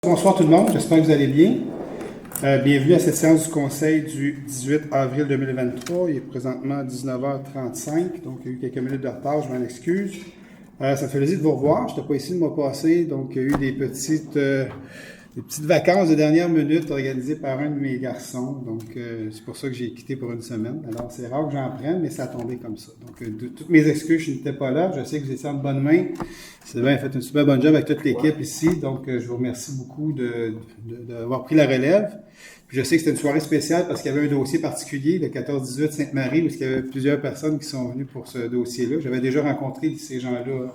Bonsoir tout le monde, j'espère que vous allez bien. Bienvenue à cette séance du Conseil du 18 avril 2023. Il est présentement 19h35, donc il y a eu quelques minutes de retard, je m'en excuse. Ça me fait plaisir de vous revoir. Je n'étais pas ici le mois passé, donc il y a eu des petites vacances de dernière minute organisées par un de mes garçons. Donc c'est pour ça que j'ai quitté pour une semaine. Alors c'est rare que j'en prenne, mais ça a tombé comme ça. Donc toutes mes excuses, je n'étais pas là. Je sais que vous étiez en bonne main. Sylvain a fait une super bonne job avec toute l'équipe ici. Donc je vous remercie beaucoup d'avoir pris la relève. Puis je sais que c'était une soirée spéciale parce qu'il y avait un dossier particulier, le 14-18 Sainte-Marie, parce qu'il y avait plusieurs personnes qui sont venues pour ce dossier-là. J'avais déjà rencontré ces gens-là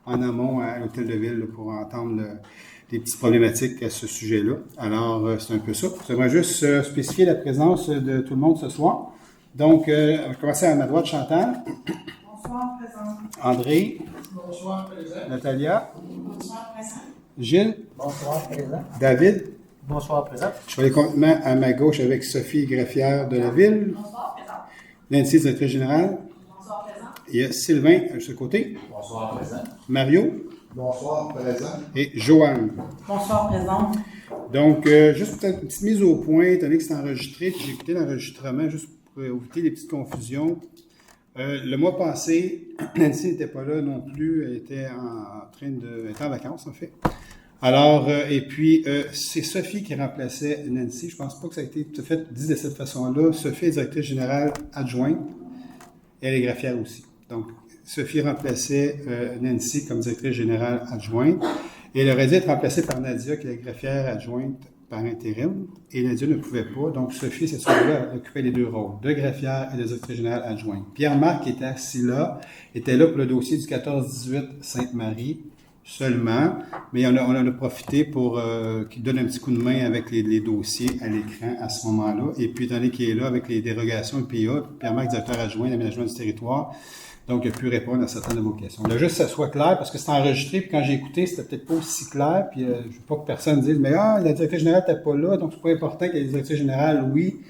en amont à l'Hôtel de Ville là, pour entendre des petites problématiques à ce sujet-là. Alors, c'est un peu ça. J'aimerais juste spécifier la présence de tout le monde ce soir. Donc, on va commencer à ma droite, Chantal. Bonsoir, présent. André. Bonsoir, présent. Natalia. Bonsoir, présent. Gilles. Bonsoir, présent. David. Bonsoir, présent. Je vais aller complètement à ma gauche avec Sophie, greffière de la Ville. Bonsoir, présent. Nancy, directrice générale. Bonsoir, présent. Il y a Sylvain, de ce côté. Bonsoir, présent. Mario. Bonsoir, présent. Et Joanne. Bonsoir, présent. Donc, juste peut-être une petite mise au point, étant donné que c'est enregistré, puis j'ai écouté l'enregistrement juste pour éviter les petites confusions. Le mois passé, Nancy n'était pas là non plus, elle était elle était en vacances en fait. Alors, et puis, c'est Sophie qui remplaçait Nancy. Je pense pas que ça a été tout à fait dit de cette façon-là. Sophie est directrice générale adjointe, et elle est greffière aussi. Donc, Sophie remplaçait Nancy comme directrice générale adjointe. Et elle aurait dû être remplacée par Nadia, qui est la greffière adjointe par intérim. Et Nadia ne pouvait pas. Donc, Sophie, cette soirée-là, occupait les deux rôles, de greffière et de directrice générale adjointe. Pierre-Marc, qui était assis là, était là pour le dossier du 14-18 Sainte-Marie seulement. Mais on en a profité pour qu'il donne un petit coup de main avec les dossiers à l'écran à ce moment-là. Et puis, étant donné qu'il est là avec les dérogations PA, Pierre-Marc, directeur adjoint d'aménagement du territoire, donc, il a pu répondre à certaines de vos questions. Là, juste que ça soit clair, parce que c'est enregistré, puis quand j'ai écouté, c'était peut-être pas aussi clair, puis je ne veux pas que personne dise, mais la directrice générale n'était pas là, donc c'est pas important qu'il y ait la directrice générale, oui.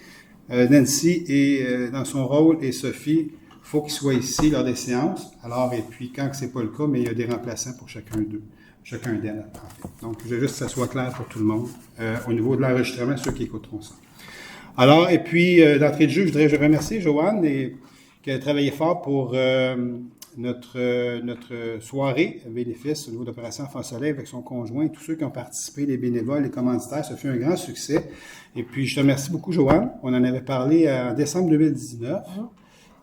Nancy est dans son rôle, et Sophie, il faut qu'ils soient ici lors des séances. Alors, et puis quand c'est pas le cas, mais il y a des remplaçants pour chacun d'elles, en fait. Donc, je veux juste que ça soit clair pour tout le monde, au niveau de l'enregistrement, ceux qui écouteront ça. Alors, et puis, d'entrée de jeu, je voudrais remercier Joanne qui a travaillé fort pour notre soirée bénéfice au niveau d'Opération Enfants Soleil avec son conjoint et tous ceux qui ont participé, les bénévoles, les commanditaires. Ça fait un grand succès. Et puis, je te remercie beaucoup, Joanne. On en avait parlé en décembre 2019.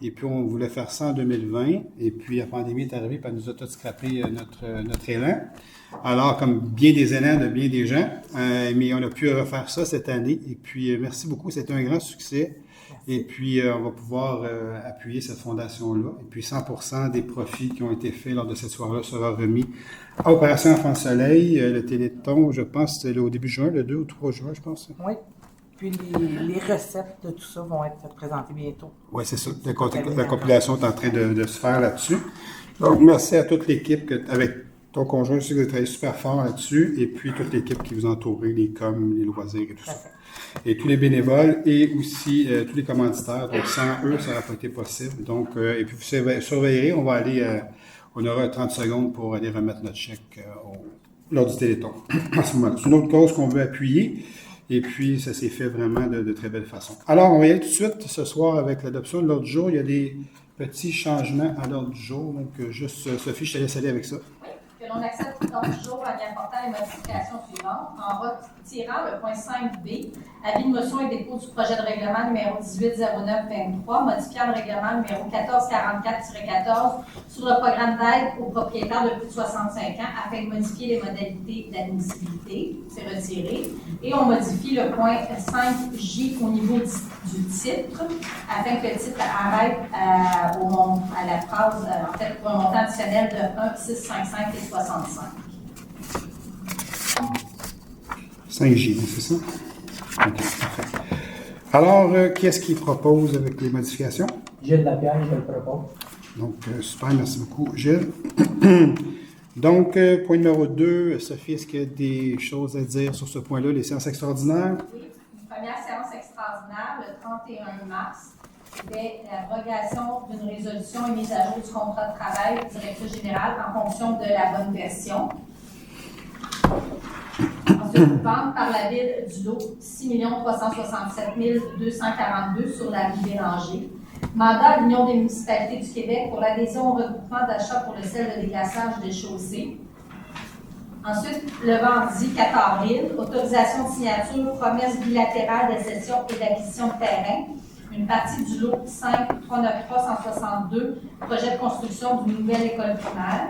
Et puis, on voulait faire ça en 2020. Et puis, la pandémie est arrivée et elle nous a tout scrappé notre élan. Alors, comme bien des élans de bien des gens. Mais on a pu refaire ça cette année. Et puis, merci beaucoup. C'était un grand succès. Et puis, on va pouvoir appuyer cette fondation-là. Et puis, 100% des profits qui ont été faits lors de cette soirée-là sera remis à Opération Enfants Soleil. Le Téléthon, je pense, c'était au début juin, le 2 ou 3 juin, je pense. Oui. Puis les recettes de tout ça vont être présentées bientôt. Oui, c'est ça. La compilation est en train de se faire là-dessus. Donc, merci à toute l'équipe avec ton conjoint. Je sais que vous avez travaillé super fort là-dessus. Et puis, toute l'équipe qui vous entoure, les coms, les loisirs et tout ça. Et tous les bénévoles et aussi tous les commanditaires. Donc, sans eux, ça n'aurait pas été possible. Donc, et puis, vous surveillerez, on aura 30 secondes pour aller remettre notre chèque lors du Téléthon à ce moment-là. C'est une autre cause qu'on veut appuyer. Et puis, ça s'est fait vraiment de très belle façon. Alors, on va y aller tout de suite ce soir avec l'adoption de l'ordre du jour. Il y a des petits changements à l'ordre du jour. Donc, juste, Sophie, je te laisse aller avec ça. Que l'on accepte l'ordre du jour en y apportant les modifications suivantes. En retirant le point 5B, avis de motion et dépôt du projet de règlement numéro 180923, modifiant le règlement numéro 1444-14 sur le programme d'aide aux propriétaires de plus de 65 ans afin de modifier les modalités d'admissibilité. C'est retiré. Et on modifie le point 5J au niveau du titre afin que le titre arrête à la phrase, en fait, pour un montant additionnel de 1, 6, 5, 5 et 65. 5J, c'est ça? OK, parfait. Alors, qui est-ce qui propose avec les modifications? Gilles Lapierre, je le propose. Donc, super, merci beaucoup, Gilles. Donc, point numéro 2, Sophie, est-ce qu'il y a des choses à dire sur ce point-là, les séances extraordinaires? Oui, une première séance extraordinaire le 31 mars. C'était l'abrogation d'une résolution et mise à jour du contrat de travail du directeur général en fonction de la bonne version. Ensuite, Ensuite, vente par la Ville du lot 6 367 242 sur la rue Bélanger. Mandat à l'Union des municipalités du Québec pour l'adhésion au regroupement d'achat pour le sel de déglaçage des chaussées. Ensuite, le vendredi 4 avril, autorisation de signature, promesse bilatérale de cession et d'acquisition de terrain. Une partie du lot 5 393 162, projet de construction d'une nouvelle école primaire.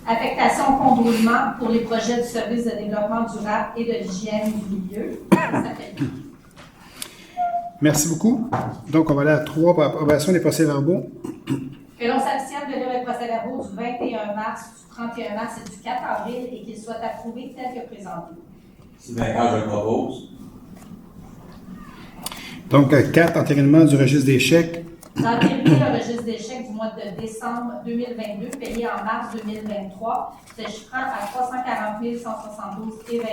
Affectation condolement pour les projets du service de développement durable et de l'hygiène du milieu. Ça fait le Merci beaucoup. Donc, on va aller à 3 pour approbation des procès-verbaux. Que l'on s'abstienne de lire les procès-verbaux du 21 mars, du 31 mars et du 4 avril et qu'ils soient approuvés tels que présentés. Si bien je le propose. Donc, 4, entérinement du registre des chèques. D'entériner le registre des chèques du mois de décembre 2022 payé en mars 2023, se chiffrant à 340 172 et 29,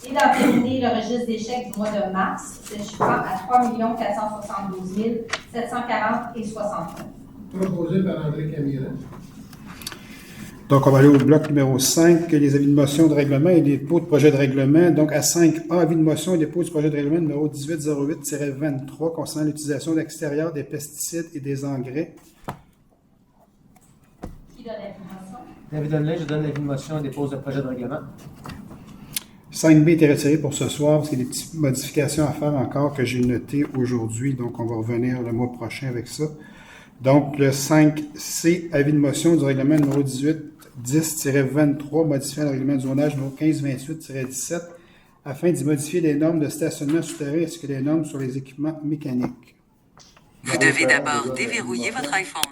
et d'entériner le registre des chèques du mois de mars, se chiffrant à 3 472 740 et 69. Proposé par André Camiran. Donc, on va aller au bloc numéro 5, les avis de motion de règlement et les dépôts de projet de règlement. Donc, à 5A, avis de motion et dépôt du projet de règlement numéro 1808-23 concernant l'utilisation d'extérieur des pesticides et des engrais. Qui donne l'information? David Donnelly, je donne l'avis de motion et dépose le projet de règlement. 5B était retiré pour ce soir parce qu'il y a des petites modifications à faire encore que j'ai notées aujourd'hui. Donc, on va revenir le mois prochain avec ça. Donc, le 5C, avis de motion du règlement numéro 1810-23, modifiant le règlement de zonage numéro 1528-17, afin d'y modifier les normes de stationnement souterrain ainsi que les normes sur les équipements mécaniques. Vous devez d'abord déverrouiller votre iPhone.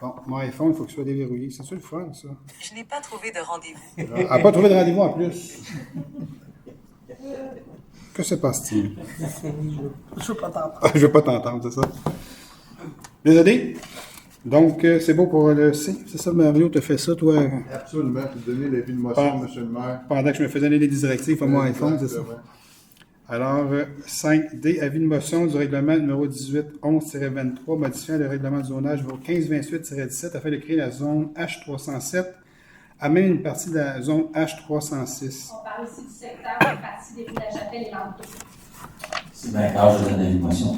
Bon, mon iPhone, il faut qu'il soit déverrouillé. C'est ça le fun, ça? Je n'ai pas trouvé de rendez-vous. Elle n'a pas trouvé de rendez-vous en plus. Que se passe-t-il? Je veux pas t'entendre. Je ne veux pas t'entendre, c'est ça? Désolé? Donc, c'est beau pour le C. C'est ça, Mario, tu as fait ça, toi, Absolument. Je donner l'avis de motion, M. le maire. pendant que je me faisais donner des directives à mon iPhone, c'est ça? Exactement. Alors, 5D, avis de motion du règlement numéro 1811-23, modifiant le règlement de zonage numéro 1528-17 afin de créer la zone H307, à même une partie de la zone H306. On parle ici du secteur des parties des rues de la Chapelle et l'Entour. Si bien je donne l'avis de motion.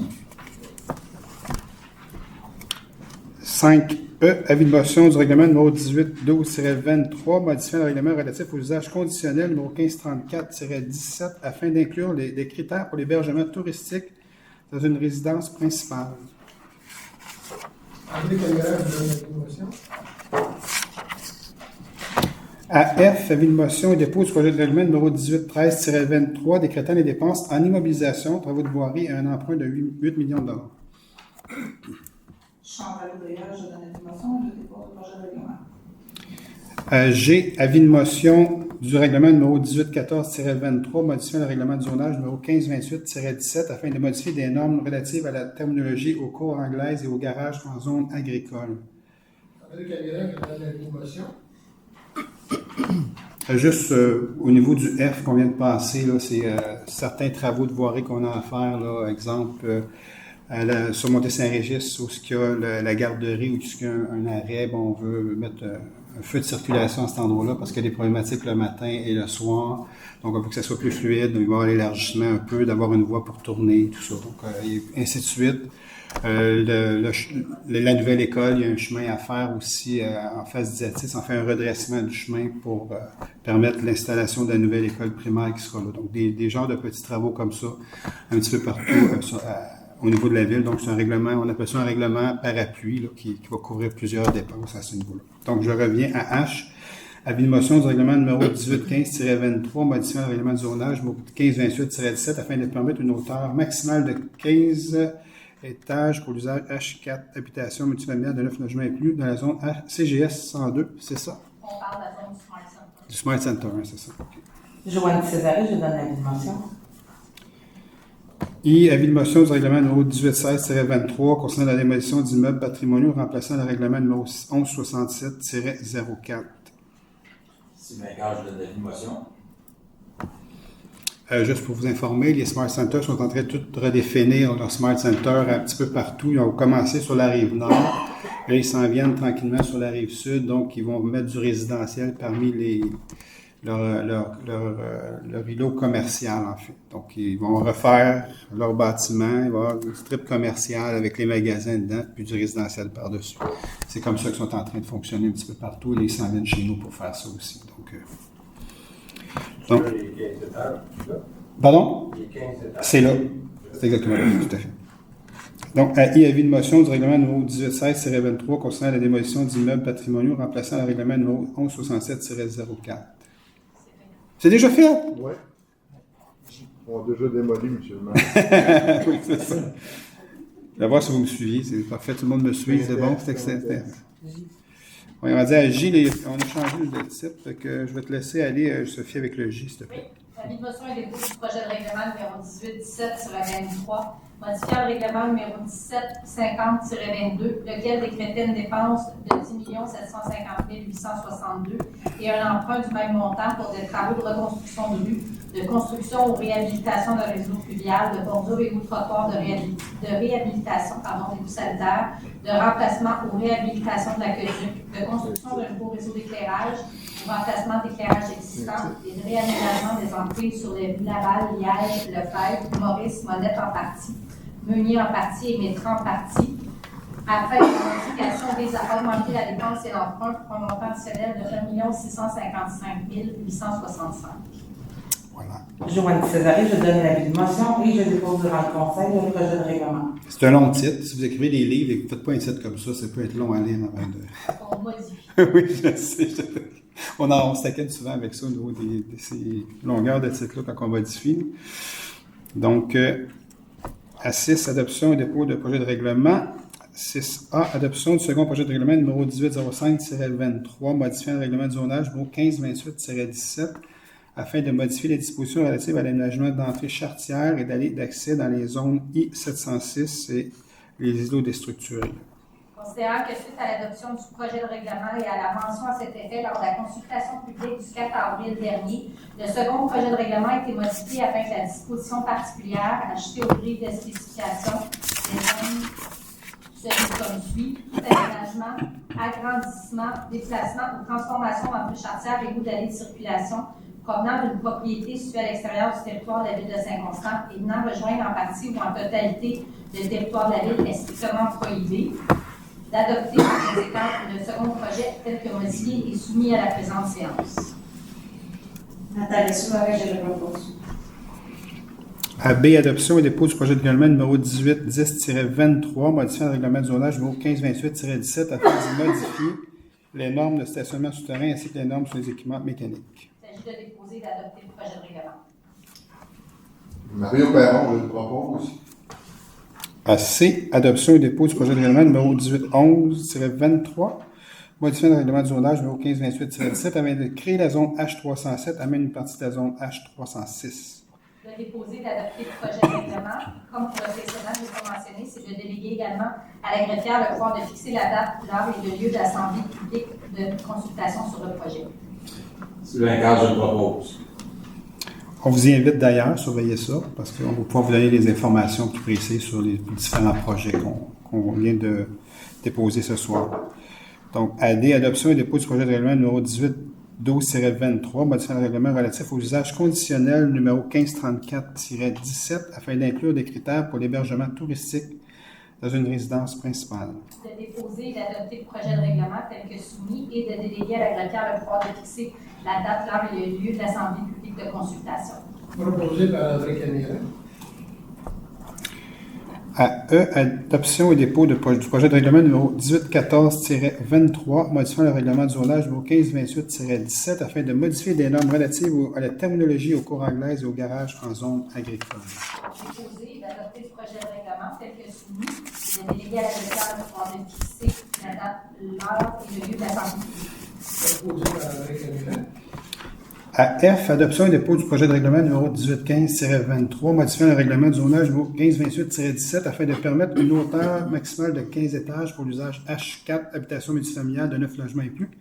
5E, avis de motion du règlement numéro 1812-23, modifiant le règlement relatif aux usages conditionnels numéro 1534-17 afin d'inclure des critères pour l'hébergement touristique dans une résidence principale. André Camiran, je donne l'avis de motion. À F, avis de motion et dépôt du projet de règlement numéro 1813-23, décrétant les dépenses en immobilisation, travaux de voirie et un emprunt de 8 millions de dollars. Chambre à l'ouvrière, je donne l'information et je dépose le projet de règlement. G, avis de motion du règlement numéro 1814-23, modifiant le règlement de zonage numéro 1528-17 afin de modifier des normes relatives à la terminologie aux cours anglaises et aux garages en zone agricole. André Camiran, je donne l'avis de motion. Juste au niveau du F qu'on vient de passer, là, c'est certains travaux de voirie qu'on a à faire, là, exemple sur Montée-Saint-Régis, où il y a la garderie, où il y a un arrêt, bon, on veut mettre un feu de circulation à cet endroit-là parce qu'il y a des problématiques le matin et le soir. Donc, on veut que ça soit plus fluide, il va y avoir l'élargissement un peu, d'avoir une voie pour tourner, tout ça. Donc, et ainsi de suite. La nouvelle école, il y a un chemin à faire aussi en face d'Isatis. On fait un redressement du chemin pour permettre l'installation de la nouvelle école primaire qui sera là. Donc, des genres de petits travaux comme ça, un petit peu partout au niveau de la ville. Donc, c'est un règlement, on appelle ça un règlement parapluie là, qui va couvrir plusieurs dépenses à ce niveau-là. Donc, je reviens à H. Avis de motion du règlement numéro 1815-23, modifiant le règlement de zonage numéro 1528-17 afin de permettre une hauteur maximale de 15 étages pour l'usage H4, habitation multifamiliale de 9 logements inclus dans la zone CGS 102, c'est ça? On parle de la zone du Smart Center. Du Smart Center, hein, c'est ça. Okay. Joanne Césaré, je donne l'avis de motion. I, avis de motion du règlement numéro 1816-23 concernant la démolition d'immeubles patrimoniaux remplaçant le règlement numéro 1167-04. Si bien je donne l'avis de motion. Juste pour vous informer, les Smart Centers sont en train de tout redéfinir leur Smart Center un petit peu partout. Ils ont commencé sur la rive nord, là ils s'en viennent tranquillement sur la rive sud, donc ils vont mettre du résidentiel parmi leur îlot commercial, en fait. Donc, ils vont refaire leur bâtiment, il va y avoir une strip commerciale avec les magasins dedans, puis du résidentiel par-dessus. C'est comme ça qu'ils sont en train de fonctionner un petit peu partout. Ils s'en viennent chez nous pour faire ça aussi. Donc, pardon? C'est là. C'est exactement là, tout à fait. Donc, avis de motion du règlement numéro 1816-23 concernant la démolition d'immeubles patrimoniaux remplaçant le règlement numéro 1167-04. C'est déjà fait? Oui. On a déjà démoli, M. le maire. Oui, c'est ça. Je vais voir si vous me suivez. C'est parfait, tout le monde me suit, c'est bon, c'est excellent. Oui, on va dire à J, on a changé le titre, fait que je vais te laisser aller, Sophie, avec le J, s'il te plaît. Oui. Avis de motion et dépôt du projet de règlement numéro 1817-23, modifiant le règlement numéro 1750-22, lequel décrétait une dépense de 10 750 862 et un emprunt du même montant pour des travaux de reconstruction de rue, de construction ou réhabilitation d'un réseau fluvial, de bordure et ou trottoir de réhabilitation des boues sanitaires, de remplacement ou réhabilitation de l'aqueduc, de construction d'un nouveau réseau d'éclairage, ou remplacement d'éclairage existant et de réaménagement des emprises sur les rues Laval, Liège, Lefebvre, Maurice, Monette en partie, Meunier en partie et Métran en partie, afin que la modification vise à augmenter la dépense et l'emprunt pour un montant additionnel de 1 655 865. Voilà. Joanne Césaré, je donne l'avis de motion et je dépose devant le Conseil le projet de règlement. C'est un long titre. Si vous écrivez des livres et que vous ne faites pas un titre comme ça peut être long à lire avant de. On modifie. Oui, je sais. On se taquine souvent avec ça au niveau de ces longueurs de titres-là quand on modifie. Donc, à 6, adoption et dépôt de projet de règlement. 6A, adoption du second projet de règlement numéro 1805-23, modifiant le règlement de zonage numéro 1528-17, afin de modifier les dispositions relatives à l'aménagement d'entrées charretières et d'allées d'accès dans les zones I-706 et les îlots déstructurés. Considérant que suite à l'adoption du projet de règlement et à la mention à cet effet lors de la consultation publique du 4 avril dernier, le second projet de règlement a été modifié afin que la disposition particulière ajoutée au grille de spécification des zones se comme suit: tout aménagement, agrandissement, déplacement ou transformation en rue charretière et route d'allée de circulation provenant d'une propriété située à l'extérieur du territoire de la ville de Saint-Constant et venant rejoindre en partie ou en totalité le territoire de la ville est strictement prohibé. D'adopter en conséquence le second projet tel que modifié et soumis à la présente séance. Nathalie Soumaré, je le propose. À B, adoption et dépôt du projet de règlement numéro 1810-23, modifiant le règlement de zonage numéro 1528-17 afin de modifier les normes de stationnement souterrain ainsi que les normes sur les équipements mécaniques. Il s'agit de déposer et d'adopter le projet de règlement. Mario Perron, je le propose. À C, adoption et dépôt du projet de règlement numéro 1811-23, modifiant le règlement de zonage numéro 1528-17 afin de créer la zone H307, amène une partie de la zone H306. De déposer et d'adopter le projet de règlement. Comme pour le précédent, je l'ai pas mentionné, c'est de déléguer également à la greffière le pouvoir de fixer la date, l'heure et le lieu de l'assemblée publique de consultation sur le projet. Sylvain Carr, je le propose. On vous y invite d'ailleurs, surveillez ça, parce qu'on va pouvoir vous donner des informations plus précises sur les différents projets qu'on vient de déposer ce soir. Donc, à D, adoption et dépôt du projet de règlement numéro 1812-23, modifiant le règlement relatif aux usages conditionnels numéro 1534-17, afin d'inclure des critères pour l'hébergement touristique dans une résidence principale. De déposer et d'adopter le projet de règlement tel que soumis et de déléguer à la greffière le pouvoir de fixer la date, l'heure et le lieu de l'assemblée publique de consultation. Proposé par André Camiran. À E, adoption et dépôt du projet de règlement numéro 1814-23, modifiant le règlement de zonage numéro 1528-17 afin de modifier des normes relatives à la terminologie aux cours anglaises et aux garages en zone agricole. Déposer et d'adopter le projet de règlement tel que soumis et de déléguer à la greffière le pouvoir de fixer la date, l'heure et le lieu de l'assemblée publique. Proposé par André Camiran. À F, adoption et dépôt du projet de règlement numéro 1815-23, modifiant le règlement de zonage numéro 1528-17 afin de permettre une hauteur maximale de 15 étages pour l'usage H4, habitation multifamiliale de 9 logements et plus,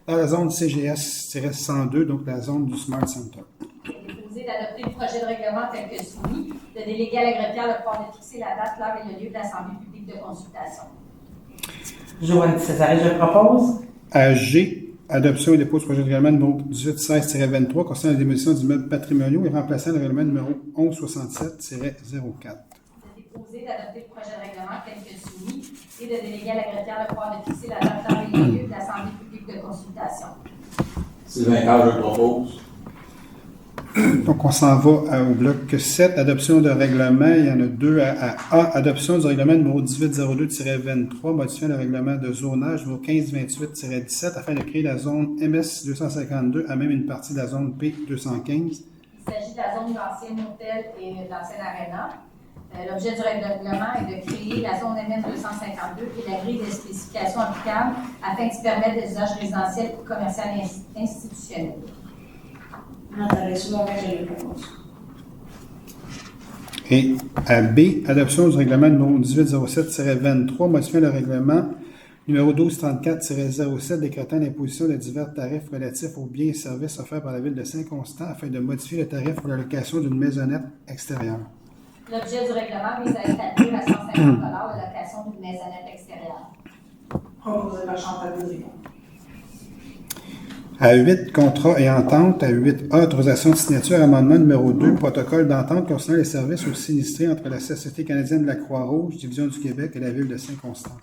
dans la zone CGS-102, donc la zone du Smart Center. Déposer d'adopter le projet de règlement tel que soumis, de déléguer à la greffière le pouvoir de fixer la date, l'heure et le lieu de l'assemblée publique de consultation. Joanne Césaré, je propose. À G, Adoption et dépôt du projet de règlement numéro 1816-23 concernant la démolition d'immeubles patrimoniaux et remplaçant le règlement numéro 1167-04. De déposer, d'adopter le projet de règlement tel que soumis et de déléguer à la greffière le pouvoir de fixer la date temps et lieu de l'Assemblée publique de consultation. Sylvain Carl, je propose. Donc, on s'en va au bloc 7, adoption de règlement. Il y en a deux à A. Adoption du règlement numéro 1802-23, modifiant le règlement de zonage numéro 1528-17 afin de créer la zone MS 252 à même une partie de la zone P 215. Il s'agit de la zone de l'ancien motel et de l'ancienne arena. L'objet du règlement est de créer la zone MS 252 et la grille des spécifications applicables afin de permettre des usages résidentiels, commerciaux et institutionnels. Nathalie Soumaré, je le propose. Et à B, adoption du règlement numéro 1807-23, modifiant le règlement numéro 1234-07 décrétant l'imposition de divers tarifs relatifs aux biens et services offerts par la Ville de Saint-Constant afin de modifier le tarif pour la location d'une maisonnette extérieure. L'objet du règlement vise à établir à 150 $ la location d'une maisonnette extérieure. Proposé par Chantal Boudria. À 8, contrat et entente. À 8A, autorisation de signature, amendement numéro 2, protocole d'entente concernant les services aux sinistrés entre la Société canadienne de la Croix-Rouge, Division du Québec et la Ville de Saint-Constant.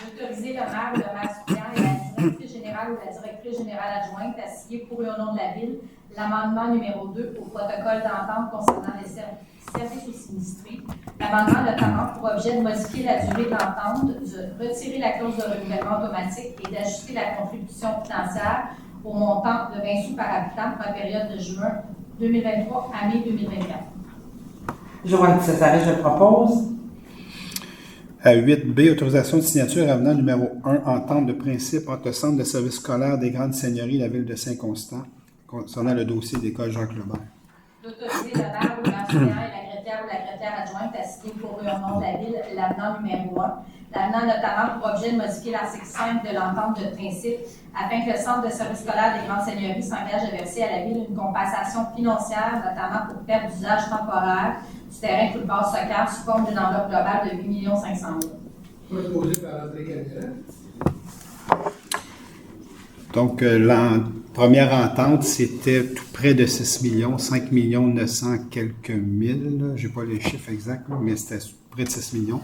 D'autoriser le maire ou le maire suppléant et la directrice générale ou la directrice générale adjointe à signer pour et au nom de la Ville l'amendement numéro 2 au protocole d'entente concernant les services aux sinistrés. L'amendement a notamment pour objet de modifier la durée de l'entente, de retirer la clause de renouvellement automatique et d'ajuster la contribution financière au montant de 20 sous par habitant pour la période de juin 2023 à mai 2024. Joanne Césaré, je le propose. À 8B, autorisation de signature avenant numéro 1, entente de principe entre le Centre de services scolaires des Grandes Seigneuries et la Ville de Saint-Constant concernant le dossier d'école Jacques-Lebert. D'autoriser le maire ou le maire suppléant et la greffière ou la greffière adjointe à signer pour eux au nom de la Ville l'avenant numéro 1. L'avenant a notamment pour objet de modifier l'article 5 de l'entente de principe afin que le Centre de services scolaires des Grandes Seigneuries s'engage à verser à la Ville une compensation financière, notamment pour perte d'usage temporaire du terrain football soccer sous forme d'une enveloppe globale de 8 500 000. Proposé par André Camilla. Donc, la première entente, c'était tout près de 6 millions, 5 900 quelques mille. Je n'ai pas les chiffres exacts, là, mais c'était près de 6 millions.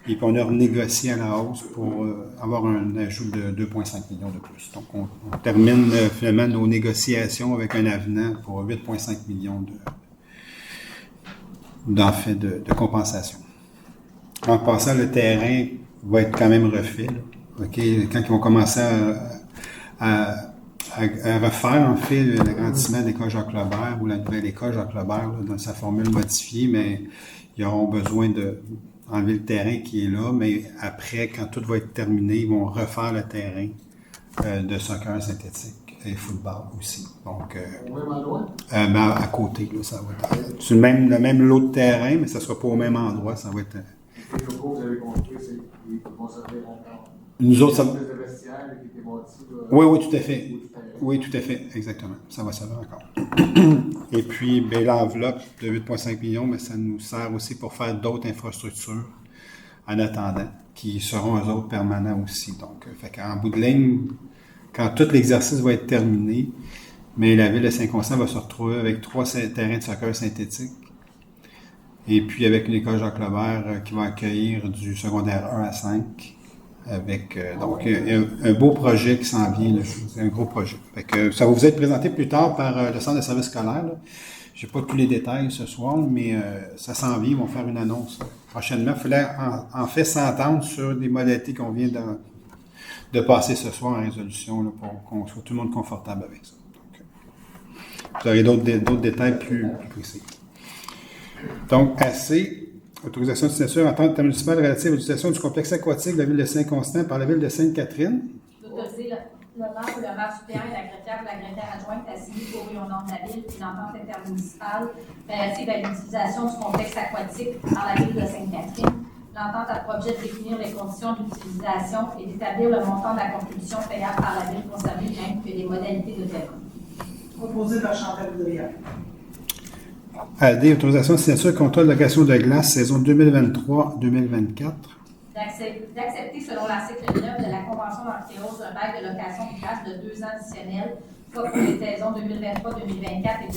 Et puis, on a renégocié à la hausse pour avoir un ajout de 2,5 millions de plus. Donc, on termine finalement nos négociations avec un avenant pour 8,5 millions de compensation. En passant, le terrain va être quand même refait. Là. Okay? Quand ils vont commencer à refaire, en fait, l'agrandissement de l'école Jacques-Lebert ou la nouvelle école Jacques-Lebert là, dans sa formule modifiée, mais ils auront besoin d'enlever le terrain qui est là, mais après, quand tout va être terminé, ils vont refaire le terrain de soccer synthétique et football aussi. Donc, à côté, là, ça va être sur le même lot de terrain, mais ça ne sera pas au même endroit, ça va être... Les locaux que vous avez construits, c'est qu'ils vont servir encore. Nous autres, ça... Le vestiaire qui était bâti, là, Oui, tout à fait. Oui, tout à fait, exactement. Ça va servir encore. Et puis, ben, l'enveloppe de 8,5 millions, mais ça nous sert aussi pour faire d'autres infrastructures en attendant, qui seront eux autres permanents aussi. Donc, fait qu'en bout de ligne, quand tout l'exercice va être terminé, mais la Ville de Saint-Constant va se retrouver avec 3 terrains de soccer synthétiques. Et puis avec une école Jacques-Lebert qui va accueillir du secondaire 1 à 5. Avec donc un beau projet qui s'en vient, c'est un gros projet. Fait que, ça va vous être présenté plus tard par le Centre de services scolaires. Je n'ai pas tous les détails ce soir, mais ça s'en vient, ils vont faire une annonce prochainement. Il fallait en fait s'entendre sur les modalités qu'on vient de passer ce soir en résolution là, pour qu'on soit tout le monde confortable avec ça. Donc, vous aurez d'autres détails plus précis. Donc, AC, autorisation de signature en tant que municipale relative à l'utilisation du complexe aquatique de la Ville de Saint-Constant par la Ville de Sainte-Catherine. D'autoriser le maire ou le maire suppléant et la greffière ou la greffière adjointe à signer pour et au nom de la Ville une entente intermunicipale relative à l'utilisation du complexe aquatique par la Ville de Sainte-Catherine. L'entente a pour objet de définir les conditions d'utilisation et d'établir le montant de la contribution payable par la Ville concernée, même que les modalités de paiement. Proposé par Chantal Boudria. AD, autorisation de signature contrat de location de glace, saison 2023-2024. d'accepter selon l'article 9 de la Convention d'Archéose un bail de location de glace de 2 ans additionnels, soit pour les saisons 2023-2024 et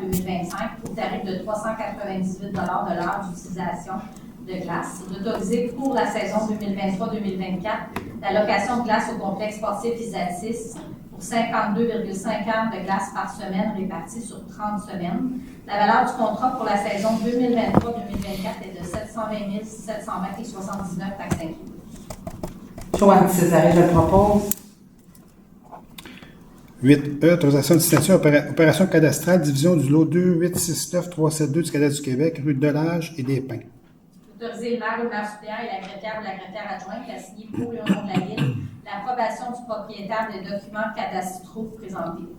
2024-2025, au tarif de 398 de l'heure d'utilisation de glace. D'autoriser pour la saison 2023-2024 la location de glace au complexe sportif Isatis pour 52,5 heures de glace par semaine réparties sur 30 semaines. La valeur du contrat pour la saison 2023-2024 est de 720 720,79 taxes incluses. Joanne Césaré, je le propose. 8E, autorisation de signature, opération cadastrale, division du lot 2869372 du Cadastre du Québec, rue de Delage et des Pins. Autoriser le maire ou le maire suppléant et la greffière ou la greffière adjointe à signer pour et au nom de la ville l'approbation du propriétaire des documents cadastraux présentés.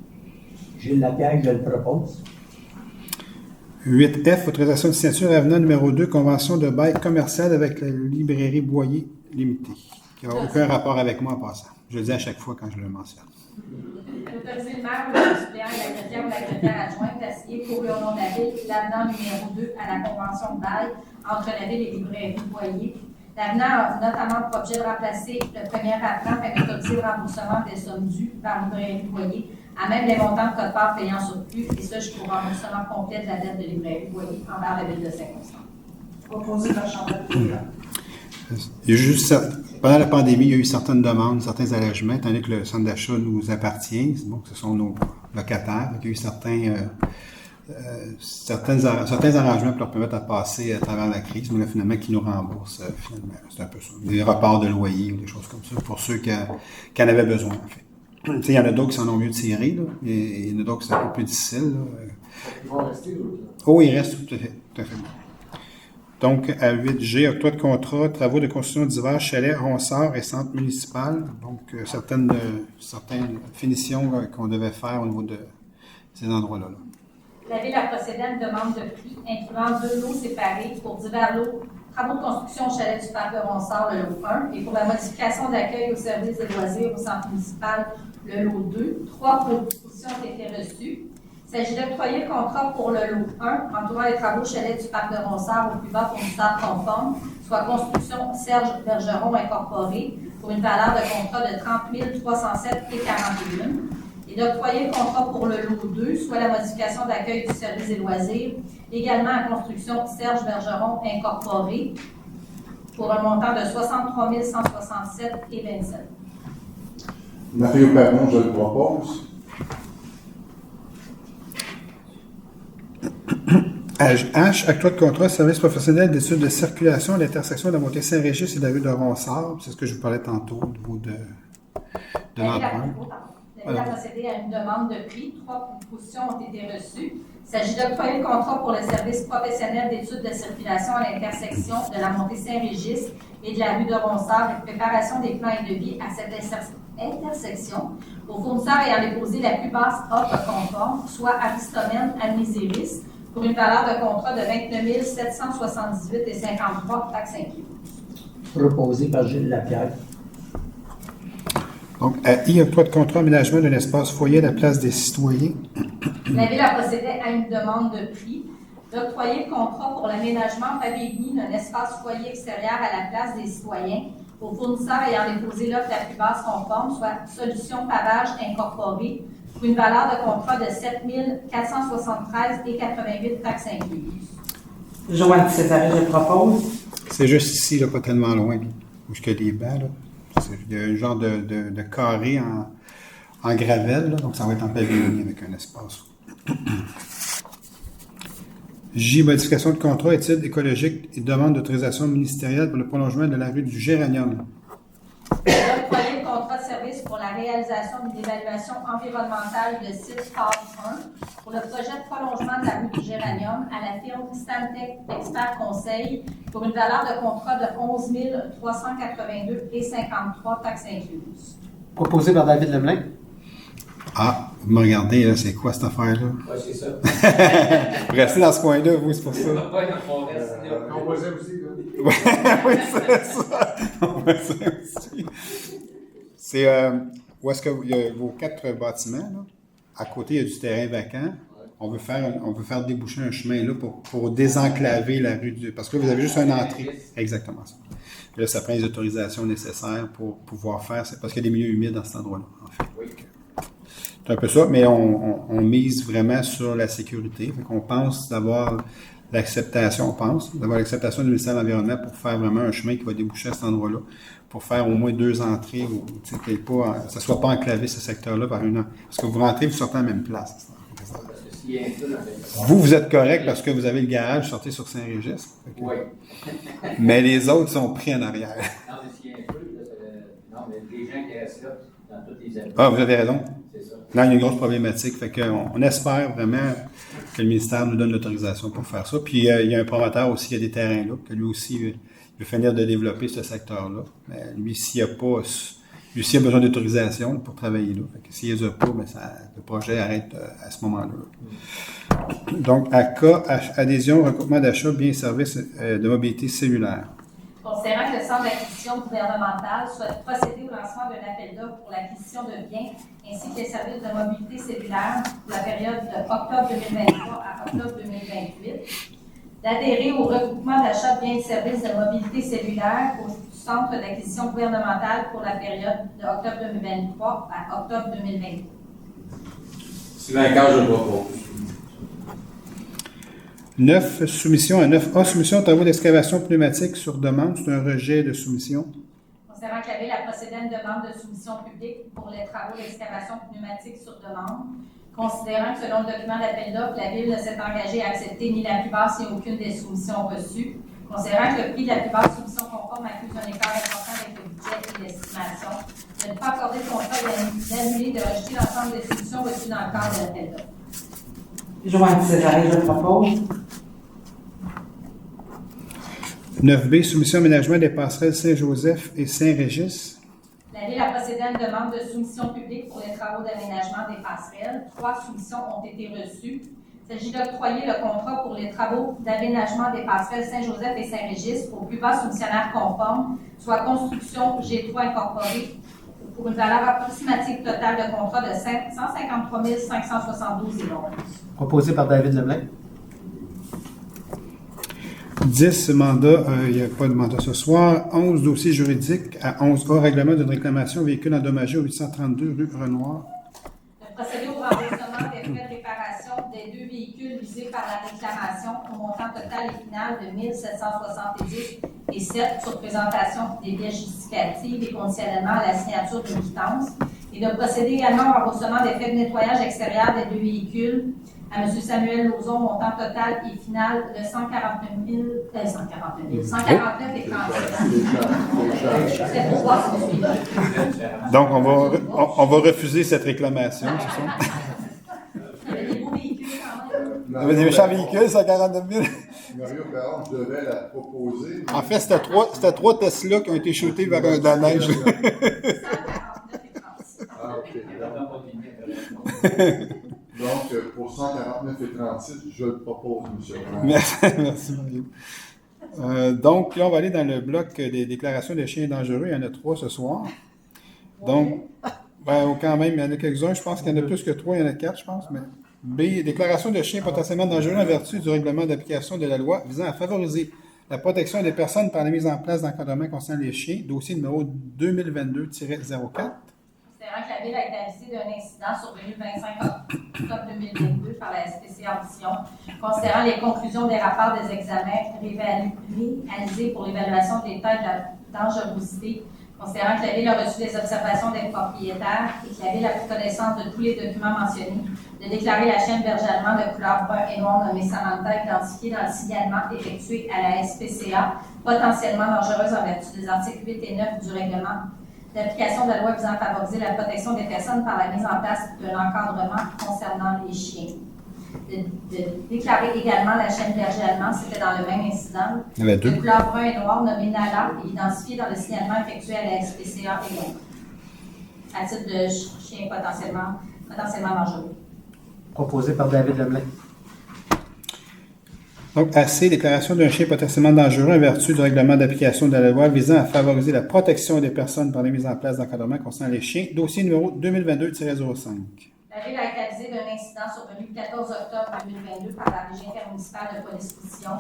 Gilles Lapierre, je le propose. 8F, autorisation de signature avenant numéro 2, convention de bail commercial avec la librairie Boyer Limitée, qui n'a aucun rapport avec moi en passant. Je le dis à chaque fois quand je le mentionne. Autoriser le maire ou le maire suppléant et la greffière ou la greffière adjointe à signer pour et au nom de la ville l'avenant numéro 2 à la convention de bail entre la ville et les librairies Boyer. L'avenant a notamment pour objet de remplacer le premier avenant afin d'autoriser le remboursement des sommes dues par la librairie Boyer, à même les montants de code-part payant surplus, et ça jusqu'au remboursement complet de la dette de librairie Boyer envers la ville de Saint-Constant. Proposé par Chantal Pouliot. Il y a juste, pendant la pandémie, il y a eu certaines demandes, certains allègements, tandis que le centre d'achat nous appartient, donc ce sont nos locataires. Il y a eu certains arrangements pour leur permettre de passer à travers la crise, mais là, finalement, qui nous remboursent, finalement. C'est un peu ça. Des reports de loyer ou des choses comme ça, pour ceux qui en avaient besoin, en fait. Tu sais, il y en a d'autres qui s'en ont mieux tiré, là, et il y en a d'autres qui c'est un peu plus difficile. Là. Ils vont rester, là. Oh, il reste tout à fait. Donc, à 8G, octroi de contrat, travaux de construction divers, chalets, ronsard et centre municipal. Donc, certaines finitions qu'on devait faire au niveau de ces endroits-là. Là. La Ville a procédé à une demande de prix incluant 2 lots séparés pour divers lots, travaux de construction au chalet du parc de Ronsard, le lot 1, et pour la modification d'accueil au service des loisirs au centre municipal, le lot 2. 3 propositions ont été reçues. Il s'agit d'octroyer le contrat pour le lot 1, entourant les travaux au chalet du parc de Ronsard au plus bas fournisseur conforme, soit Construction Serge Bergeron Incorporé, pour une valeur de contrat de 30 307,41. Et d'octroyer le contrat pour le lot 2, soit la modification d'accueil du service des loisirs, également à Construction Serge Bergeron Incorporé, pour un montant de 63 167,27. Mario Perron, je le propose. H, octroi de contrat, service professionnel d'études de circulation à l'intersection de la montée Saint-Régis et de la rue de Ronsard. C'est ce que je vous parlais tantôt au niveau de l'emprunt. La Ville a procédé à une demande de prix. 3 propositions ont été reçues. Il s'agit d'octroyer le contrat pour le service professionnel d'études de circulation à l'intersection de la montée Saint-Régis et de la rue de Ronsard et préparation des plans et devis à cette intersection aux fournisseurs ayant déposé la plus basse offre conforme, soit Aristomène Admisiris, pour une valeur de contrat de 29 778,53 taxes incluses. Proposé par Gilles Lapierre. Donc, à I, octroi de contrat, aménagement d'un espace foyer à la place des citoyens. La Ville a procédé à une demande de prix d'octroyer le contrat pour l'aménagement Fabigny d'un espace foyer extérieur à la place des citoyens aux fournisseurs ayant déposé l'offre la plus basse conforme, soit Solution Pavage Incorporée, pour une valeur de contrat de 7 473,88 taxes incluses. Joanne Césaré, je le propose. C'est juste ici, là, pas tellement loin, là, où je les bancs, là. Il y a un genre de carré en gravelle, là, donc ça va être en pavillonnier avec un espace. J, modification de contrat, études écologiques et demande d'autorisation ministérielle pour le prolongement de la rue du Géranium. D'octroyer le contrat de service pour la réalisation d'une évaluation environnementale de site phase 1 pour le projet de prolongement de la rue du Géranium à la firme Stantec Expert Conseil pour une valeur de contrat de 11 382,53 taxes incluses. Proposé par David Lemelin. Ah, vous me regardez, là, c'est quoi cette affaire-là? Oui, c'est ça. Vous restez dans ce coin-là, vous, c'est pour ça. On reste là. On voisin aussi, là. Oui, c'est ça. On voit ça aussi. C'est où est-ce que il y a vos 4 bâtiments, là? À côté, il y a du terrain vacant. on veut faire déboucher un chemin là pour désenclaver la rue parce que là, vous avez juste une entrée. Exactement ça. Là, ça prend les autorisations nécessaires pour pouvoir faire ça, parce qu'il y a des milieux humides dans cet endroit-là, en fait. Oui. C'est un peu ça, mais on mise vraiment sur la sécurité. Fait qu'on pense d'avoir l'acceptation du ministère de l'Environnement pour faire vraiment un chemin qui va déboucher à cet endroit-là, pour faire au moins 2 entrées, que ça ne soit pas enclavé ce secteur-là par une. Parce que vous rentrez, vous sortez à la même place. Vous êtes correct parce que vous avez le garage, vous sortez sur Saint-Régis. Oui. Mais les autres sont pris en arrière. Non, mais s'il y a un peu, non, mais les gens qui restent là, dans toutes les années. Ah, vous avez raison. C'est ça. Là, il y a une grosse problématique. Fait qu'on espère vraiment que le ministère nous donne l'autorisation pour faire ça. Puis, il y a un promoteur aussi, il y a des terrains là, que lui aussi veut finir de développer ce secteur-là. Mais lui, s'il n'y a pas... Lui aussi a besoin d'autorisation pour travailler là. Fait que s'il n'y a pas, ben le projet arrête à ce moment-là. Donc, à cas, adhésion, recoupement d'achat, biens et services de mobilité cellulaire. Considérant que le Centre d'acquisition gouvernementale souhaite procéder au lancement d'un appel d'offres pour l'acquisition de biens ainsi que les services de mobilité cellulaire pour la période de octobre 2023 à octobre 2028, d'adhérer au regroupement d'achat de biens et services de mobilité cellulaire au Centre d'acquisition gouvernementale pour la période de octobre 2023 à octobre 2023. Sylvain Carl, je le propose. 9, soumission à 9A, soumission aux travaux d'excavation pneumatique sur demande. C'est un rejet de soumission. Considérant que la Ville a procédé à une demande de soumission publique pour les travaux d'excavation pneumatique sur demande, considérant que selon le document d'appel d'offres, la Ville ne s'est engagée à accepter ni la plupart si aucune des soumissions reçues, considérant que le prix de la plupart des soumissions conformes accuse un écart important avec le budget et l'estimation, de ne pas accorder le contrat et d'annuler, de rejeter l'ensemble des soumissions reçues dans le cadre de l'appel d'offres. Joanne Césaré, je propose. 9B, soumission aménagement des passerelles Saint-Joseph et Saint-Régis. La Ville a procédé à une demande de soumission publique pour les travaux d'aménagement des passerelles. 3 soumissions ont été reçues. Il s'agit d'octroyer le contrat pour les travaux d'aménagement des passerelles Saint-Joseph et Saint-Régis au plus bas soumissionnaire conforme, soit Construction G3 Incorporée, pour une valeur approximative totale de contrat de 153 572,11. Proposé par David Lemelin. 10 mandats, il n'y a pas de mandat ce soir. 11 dossiers juridiques à 11A, règlement d'une réclamation véhicule endommagé au 832 rue Renoir. De procéder au remboursement des frais de réparation des 2 véhicules visés par la réclamation au montant total et final de 1 770 et 7 sur présentation des pièces justificatives et conditionnellement à la signature d'une quittance. Et de procéder également au remboursement des frais de nettoyage extérieur des 2 véhicules à M. Samuel Lauzon, montant total et final de 149 et 37. C'est pour voir si je suis. Donc, on va refuser cette réclamation, c'est ça? Il y avait des beaux véhicules quand même. Il y avait des méchants véhicules, 149 000. Mario Caron, je devais la proposer. En fait, c'était 3 Tesla qui ont été shootés vers de la neige. 149 et 36. Ah, ok. Donc, pour 149 et 36, je le propose, M. Caron. Merci Mario. Donc, là, on va aller dans le bloc des déclarations de chiens dangereux. Il y en a 3 ce soir. Donc, quand même, il y en a quelques-uns. Je pense qu'il y en a plus que 3. Il y en a 4, je pense. Mais B, déclaration de chiens potentiellement dangereux en vertu du règlement d'application de la loi visant à favoriser la protection des personnes par la mise en place d'encadrement concernant les chiens. Dossier numéro 2022-04. Considérant que la Ville a été avisée d'un incident survenu le 25 octobre 2022 par la SPCA Audition, considérant les conclusions des rapports des examens réalisés pour l'évaluation des l'état de la dangerosité, considérant que la Ville a reçu des observations des propriétaires et que la Ville a pris connaissance de tous les documents mentionnés, de déclarer la chienne berger allemand de couleur brun et noir nommée Samantha, identifiée dans le signalement effectué à la SPCA, potentiellement dangereuse en vertu des articles 8 et 9 du règlement d'application de la loi visant à favoriser la protection des personnes par la mise en place d'un encadrement concernant les chiens. De déclarer également la chienne berger allemand, c'était dans le même incident, de couleur brun et noir nommée Nala et identifiée dans le signalement effectué à la SPCA et autres, à titre de chien potentiellement dangereux. Proposé par David Lemelin. Donc, AC, déclaration d'un chien potentiellement dangereux en vertu du règlement d'application de la loi visant à favoriser la protection des personnes par la mise en place d'encadrement concernant les chiens. Dossier numéro 2022-05. La Ville a été avisée d'un incident survenu le 14 octobre 2022 par la Régie intermunicipale de police-mission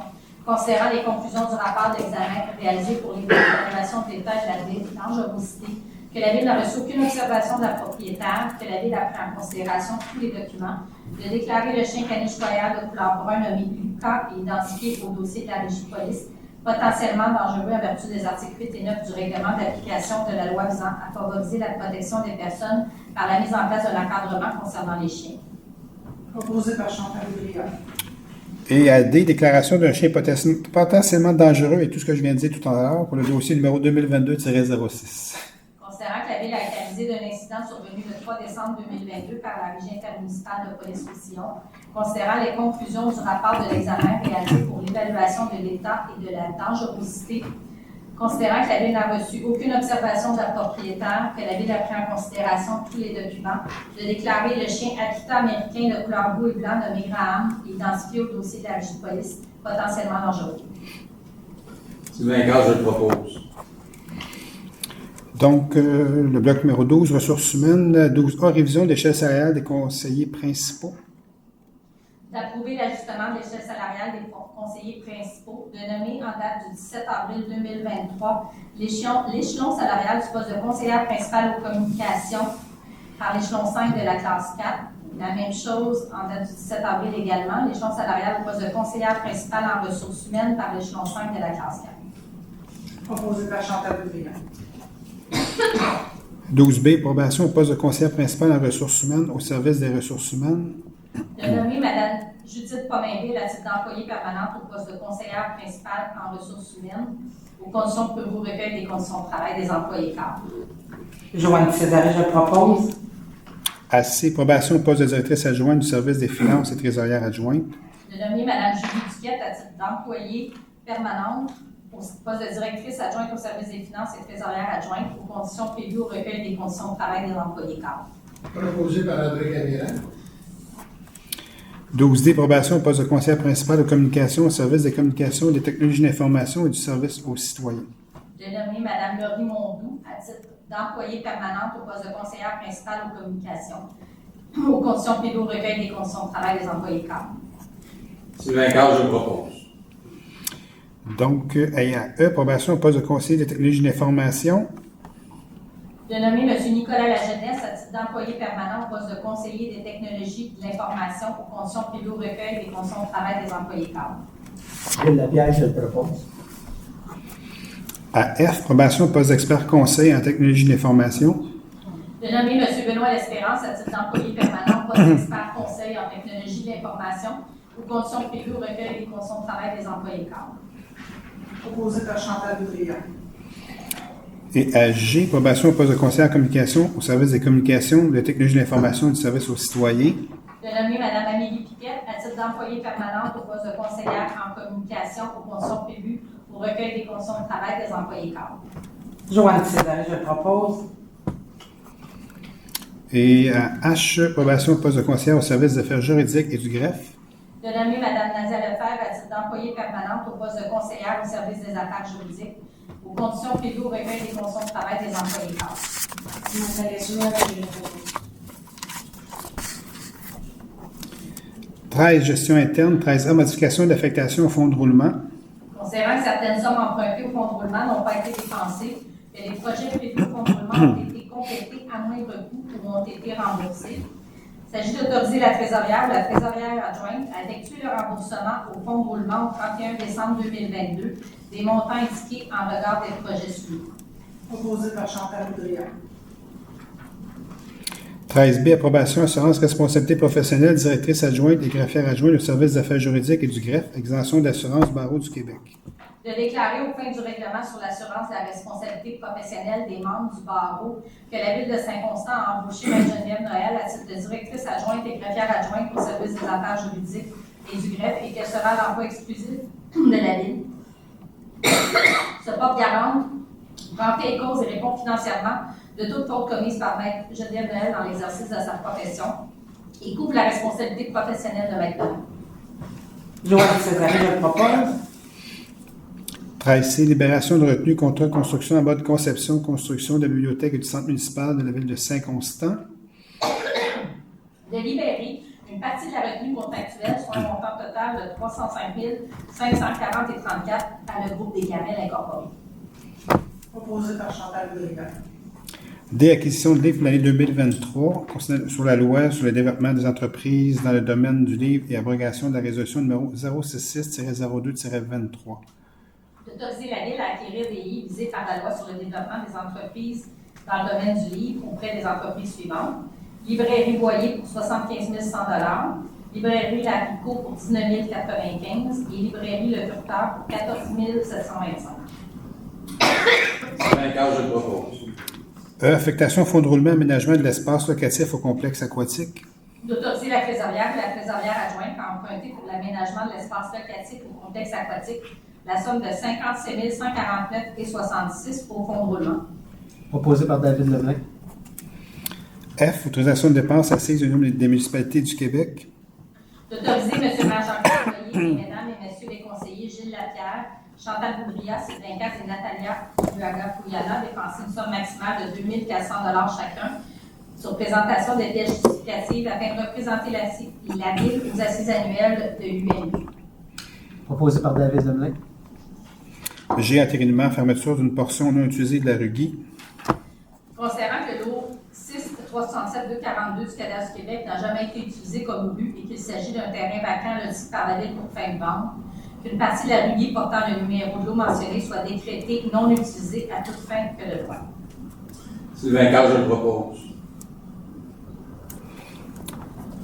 considérant les conclusions du rapport d'examen réalisé pour l'évaluation de l'état et de la dangerosité, que la Ville n'a reçu aucune observation de la propriétaire, que la Ville a pris en considération tous les documents, de déclarer le chien caniche royal de couleur brun nommé Lucas et identifié au dossier de la Régie de police potentiellement dangereux en vertu des articles 8 et 9 du règlement d'application de la loi visant à favoriser la protection des personnes par la mise en place d'un encadrement concernant les chiens. Proposé par Chantal Boudria. Et à D, déclaration d'un chien potentiellement dangereux et tout ce que je viens de dire tout à l'heure pour le dossier numéro 2022-06. Considérant que la Ville a été avisée d'un incident survenu le 3 décembre 2022 par la Régie intermunicipale de police-mission, considérant les conclusions du rapport de l'examen réalisé pour l'évaluation de l'état et de la dangerosité, considérant que la Ville n'a reçu aucune observation de la propriétaire, que la Ville a pris en considération tous les documents, de déclarer le chien Akita américain de couleur bleu et blanc nommé Graham, identifié au dossier de la Régie de police, potentiellement dangereux. Sylvain Gaz, je le propose. Donc, le bloc numéro 12, ressources humaines. 12A, révision de l'échelle salariale des conseillers principaux. D'approuver l'ajustement de l'échelle salariale des conseillers principaux, de nommer en date du 17 avril 2023 l'échelon salarial du poste de conseillère principale aux communications par l'échelon 5 de la classe 4. La même chose en date du 17 avril également, l'échelon salarial au poste de conseillère principale en ressources humaines par l'échelon 5 de la classe 4. Proposé par Chantal Boudria. 12B, approbation au poste de conseillère principale en ressources humaines au service des ressources humaines. De nommer Mme Judith Pomainville à titre d'employée permanente au poste de conseillère principale en ressources humaines aux conditions de prévu recueil des conditions de travail des employés cadres. Joanne Césaré, je propose. AC, approbation au poste de directrice adjointe du service des finances et trésorière adjointe. De nommer Mme Julie Duquette à titre d'employée permanente au poste de directrice adjointe au service des finances et trésorière adjointe aux conditions prévues au recueil des conditions de travail des employés cadres. Proposé par André Camiran. 12D, approbation au poste de conseillère principale aux communications au service des communications, des technologies d'information et du service aux citoyens. De nommer Mme Laurie Mondou à titre d'employée permanente au poste de conseillère principale aux communications aux conditions prévues au recueil des conditions de travail des employés cadres. Sylvain Gaz, je le propose. Donc, à E, approbation au poste de conseiller des technologies d'information. De nommer M. Nicolas Lajeunesse à titre d'employé permanent au poste de conseiller des technologies de l'information aux conditions prévues au recueil des conditions de travail des employés cadres. Gilles Lapierre, je le propose. À F, approbation au poste d'expert conseil en technologie de l'information. De nommer M. Benoît L'Espérance à titre d'employé permanent au poste d'expert conseil en technologie de l'information aux conditions prévues au recueil des conditions de travail des employés cadres. Proposé par Chantal Boudria. Et à G, approbation au poste de conseiller en communication au service des communications, de technologie de l'information et du service aux citoyens. De nommer Mme Amélie Piquette à titre d'employée permanente au poste de conseillère en communication aux conditions prévues au recueil des conditions de travail des employés cadres. Joanne Césaré, je propose. Et à H, approbation au poste de conseillère au service des affaires juridiques et du greffe. De nommer Mme Nadia Lefebvre à titre d'employée permanente au poste de conseillère au service des affaires juridiques aux conditions prévues au recueil des conditions de travail des employés cadres. Nathalie Soulard, je le propose. 13, gestion interne. 13A, modification d'affectation au fonds de roulement. Considérant que certaines sommes empruntées au fonds de roulement n'ont pas été dépensées, que les projets prévus au fonds de roulement ont été complétés à moindre coût ou ont été remboursés. Il s'agit d'autoriser la trésorière ou la trésorière adjointe à effectuer le remboursement au fonds de roulement au 31 décembre 2022 des montants indiqués en regard des projets suivants. Proposé par Chantal Boudria. 13B, approbation, assurance, responsabilité professionnelle, directrice adjointe et greffière adjointe au service des affaires juridiques et du greffe, exemption d'assurance barreau du Québec. De déclarer aux fins du règlement sur l'assurance de la responsabilité professionnelle des membres du barreau que la Ville de Saint-Constant a embauché Mme Geneviève Noël à titre de directrice adjointe et greffière adjointe au service des affaires juridiques et du greffe et qu'elle sera à l'emploi exclusif de la Ville. Se porte garante, prend fait et cause et répond financièrement de toute faute commise par Maître Geneviève Noël dans l'exercice de sa profession et couvre la responsabilité professionnelle de Maître Noël. Joanne Césaré, je propose. 13C, libération de retenue contrat de construction en mode conception, construction de la bibliothèque et du centre municipal de la ville de Saint-Constant. de libérer une partie de la retenue contractuelle, soit un montant total de 305 540,34 à le groupe des Gamelles Incorporé. Proposé par Chantal Boudria. D. Acquisition de livres pour l'année 2023 sur la loi sur le développement des entreprises dans le domaine du livre et abrogation de la résolution numéro 066-02-23. D'autoriser la Ville à acquérir des livres visés par la loi sur le développement des entreprises dans le domaine du livre auprès des entreprises suivantes. Librairie Boyer pour 75 100 $, Librairie La Picot pour 19 095 et Librairie Le Furteur pour 14 725. Sylvain Cage, je le propose. E. Affectation fonds de roulement aménagement de l'espace locatif au complexe aquatique. D'autoriser la trésorière et la trésorière adjointe à emprunter pour l'aménagement de l'espace locatif au complexe aquatique la somme de 57 149,66 pour fonds de roulement. Proposé par David Lemlin. F. Autorisation de dépenses assises au nom des municipalités du Québec. D'autoriser M. le maire Jean-Claude Boyer et Mesdames et Messieurs les conseillers Gilles Lapierre, Chantal Boudria, Sylvain Casse et Natalia Buaga-Fouyana dépenser une somme maximale de 2 400 $ chacun sur présentation de pièces justificatives afin de représenter la Ville aux assises annuelles de l'UMI. Proposé par David Lemlin. G. Entérinement, fermeture d'une portion non utilisée de la rue Guy. Considérant que l'eau 6-367-242 du Cadastre du Québec n'a jamais été utilisé comme but et qu'il s'agit d'un terrain vacant loti par la Ville pour fin de vente, qu'une partie de la rue Guy portant le numéro de l'eau mentionné soit décrétée non utilisée à toute fin que de droit. Sylvain Cage, je le propose.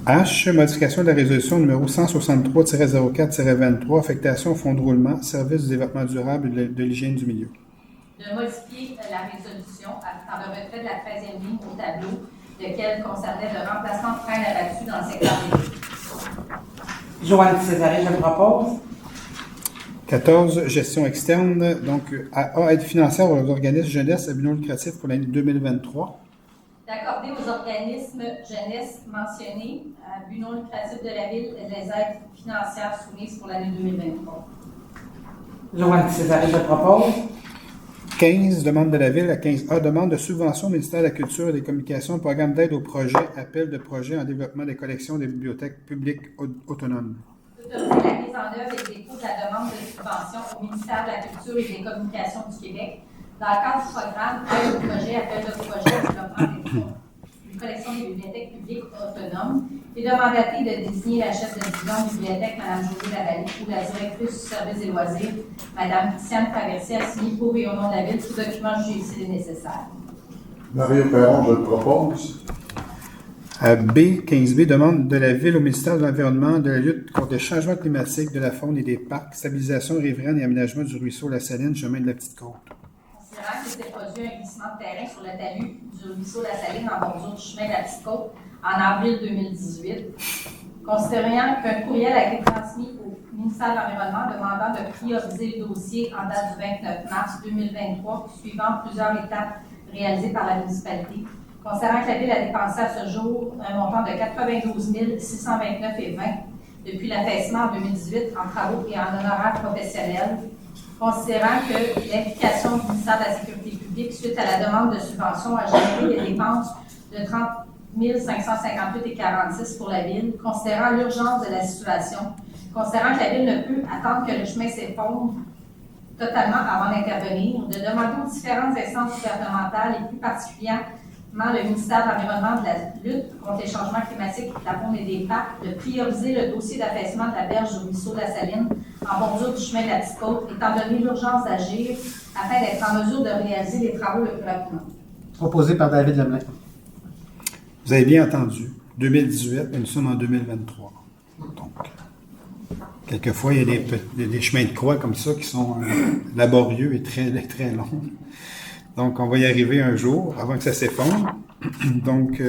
H. Modification de la résolution numéro 163-04-23, affectation fonds de roulement, service du développement durable et de l'hygiène du milieu. De modifier la résolution par le retrait de la 13e ligne au tableau, lequel concernait le remplacement de freins abattus dans le secteur des villes. Joanne Césaré, je le propose. 14. Gestion externe. Donc, A. Aide financière aux organismes jeunesse à but non lucratif pour l'année 2023. D'accorder aux organismes jeunesse mentionnés à but non lucratif de la Ville les aides financières soumises pour l'année 2023. Joanne Césaré, je le propose. 15. Demande de la Ville à 15A. Demande de subvention au ministère de la Culture et des Communications, programme d'aide au projet, appel de projet en développement des collections des bibliothèques publiques autonomes. Autoriser la mise en œuvre et le dépôt de la demande de subvention au ministère de la Culture et des Communications du Québec dans le cadre du programme Aide au projet, appel de projet au développement des collections des bibliothèques publiques autonomes et de mandater de désigner la chef de division de bibliothèque, Mme Josée Lavallée, ou la directrice du service des loisirs, Mme Christiane Traversé, à signer pour et au nom de la Ville tout document jugé utile et nécessaire. Mario Perron, je le propose. B. 15B. Demande de la Ville au ministère de l'Environnement, de la lutte contre les changements climatiques, de la faune et des parcs, stabilisation riveraine et aménagement du ruisseau La Saline, chemin de la Petite Côte. Considérant qu'il s'est produit un glissement de terrain sur le talus du ruisseau La Saline en bordure du chemin de la Petite Côte en avril 2018, considérant qu'un courriel a été transmis au ministère de l'Environnement demandant de prioriser le dossier en date du 29 mars 2023, suivant plusieurs étapes réalisées par la municipalité, considérant que la Ville a dépensé à ce jour un montant de 92 629,20 depuis l'affaissement en 2018 en travaux et en honoraires professionnels, considérant que l'implication du ministère de la Sécurité publique suite à la demande de subvention a généré des dépenses de 30 558,46 pour la Ville, considérant l'urgence de la situation, considérant que la Ville ne peut attendre que le chemin s'effondre totalement avant d'intervenir, de demander aux différentes instances gouvernementales et plus particulièrement le ministère de l'Environnement, de la lutte contre les changements climatiques, de la faune et des parcs, de prioriser le dossier d'affaissement de la berge du ruisseau de la Saline en bordure du chemin de la Petite Côte, étant donné l'urgence d'agir afin d'être en mesure de réaliser les travaux le plus rapidement. Proposé par David Lemlin. Vous avez bien entendu. 2018, et nous sommes en 2023. Donc, quelquefois, il y a des chemins de croix comme ça qui sont laborieux et très, très longs. Donc, on va y arriver un jour avant que ça s'effondre. Donc,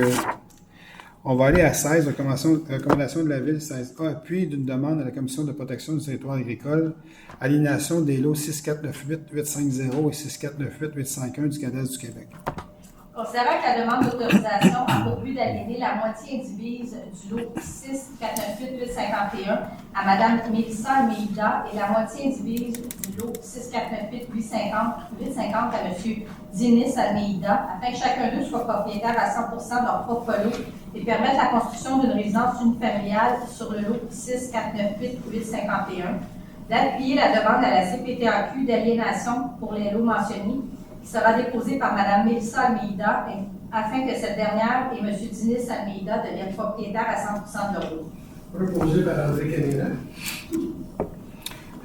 on va aller à 16, recommandation de la Ville 16A, appui d'une demande à la Commission de protection du territoire agricole, aliénation des lots 6498-850 et 6498-851 du Cadastre du Québec. Considérant que la demande d'autorisation a pour but d'aliéner la moitié indivise du lot 6-498-851 à Mme Mélissa Almeida et la moitié indivise du lot 6-498-850 à M. Dinis Almeida, afin que chacun d'eux soit propriétaire à 100% de leur propre lot et permettre la construction d'une résidence unifamiliale sur le lot 6-498-851, d'appuyer la demande à la CPTAQ d'aliénation pour les lots mentionnés, qui sera déposée par Mme Mélissa Almeida, afin que cette dernière et M. Dinis Almeida deviennent propriétaires à 100% de leur lot. Proposé par André Canina.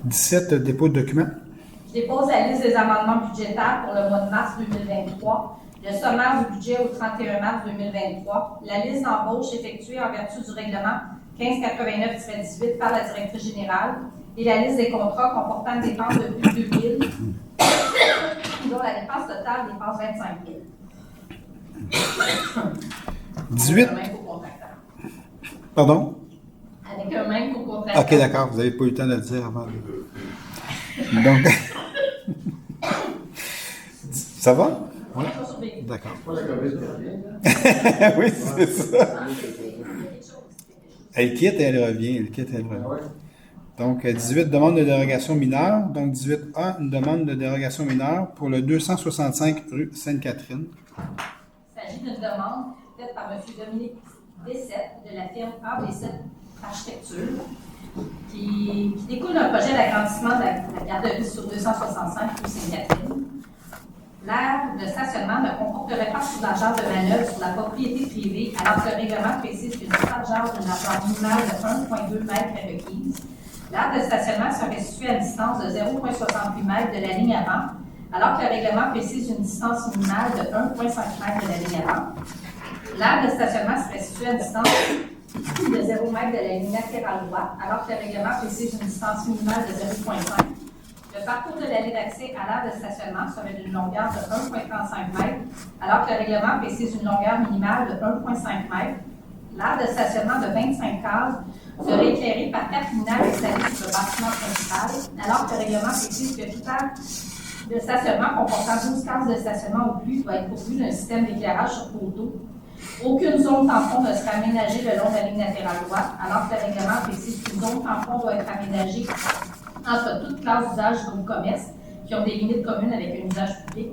17, dépôt de documents. Je dépose la liste des amendements budgétaires pour le mois de mars 2023, le sommaire du budget au 31 mars 2023, la liste d'embauche effectuée en vertu du règlement 1589-18 par la directrice générale et la liste des contrats comportant une dépense de plus de 2 000, dont la dépense totale dépasse 25 000. 18. Avec un même co-contracteur. Pardon? Avec un même co-contracteur. OK, d'accord. Vous n'avez pas eu le temps de le dire avant. Donc, ça va? Oui. D'accord. Pas la COVID qui revient, Oui, c'est ça. Elle quitte et elle revient. Elle quitte et elle revient. Donc, 18, demande de dérogation mineure. Donc, 18A, une demande de dérogation mineure pour le 265 rue Sainte-Catherine. Il s'agit d'une demande faite par M. Dominique Bessette de la firme A-Bessette Architecture qui découle d'un projet d'agrandissement de la garderie sur 265 rue Sainte-Catherine. L'aire de stationnement ne comporterait pas de largeur de manœuvre sur la propriété privée, alors que le règlement précise qu'une largeur d'une largeur minimale de 1,2 m est requise. L'aire de stationnement serait située à une distance de 0,68 m de la ligne avant, alors que le règlement précise une distance minimale de 1,5 m de la ligne avant. L'aire de stationnement serait située à une distance de 0 m de la ligne latérale droite, alors que le règlement précise une distance minimale de 0,5 m. Le parcours de l'allée d'accès à l'aire de stationnement serait d'une longueur de 1,35 m, alors que le règlement précise une longueur minimale de 1,5 m. L'aire de stationnement de 25 cases serait éclairée par 4 luminaires installés sur le bâtiment principal, alors que le règlement précise que toute aire de stationnement comportant 12 cases de stationnement ou plus doit être pourvue d'un système d'éclairage sur poteau. Aucune zone tampon ne sera aménagée le long de la ligne latérale droite, alors que le règlement précise qu'une zone tampon doit être aménagée entre toutes classes d'usage du groupe commerce qui ont des limites communes avec un usage public.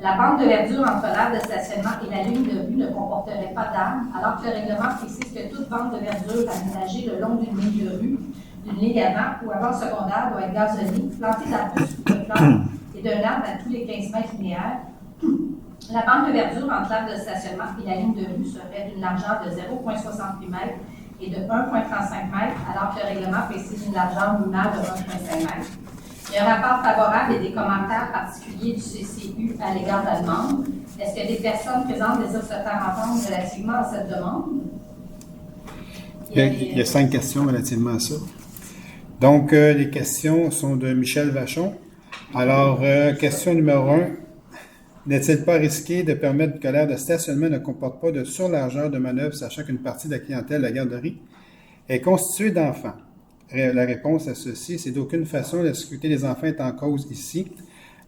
La bande de verdure entre l'aire de stationnement et la ligne de vue ne comporterait pas d'arbres, alors que le règlement précise que toute bande de verdure aménagée le long d'une ligne de rue, d'une ligne avant ou avant secondaire doit être gazonnée, plantée d'arbustes ou de plantes et d'un arbre à tous les 15 mètres linéaires. La bande de verdure entre l'aire de stationnement et la ligne de rue serait d'une largeur de 0,68 m et de 1,35 m, alors que le règlement précise une largeur minimale de 1,5 m. Il y a un rapport favorable et des commentaires particuliers du CCU à l'égard de la demande. Est-ce que des personnes présentes désirent se faire entendre relativement à cette demande? Il y a 5 questions relativement à ça. Donc, les questions sont de Michel Vachon. Alors, question numéro 1. N'est-il pas risqué de permettre que l'aire de stationnement ne comporte pas de surlargeur de manœuvre, sachant qu'une partie de la clientèle de la garderie est constituée d'enfants? La réponse à ceci, c'est d'aucune façon la sécurité des enfants est en cause ici.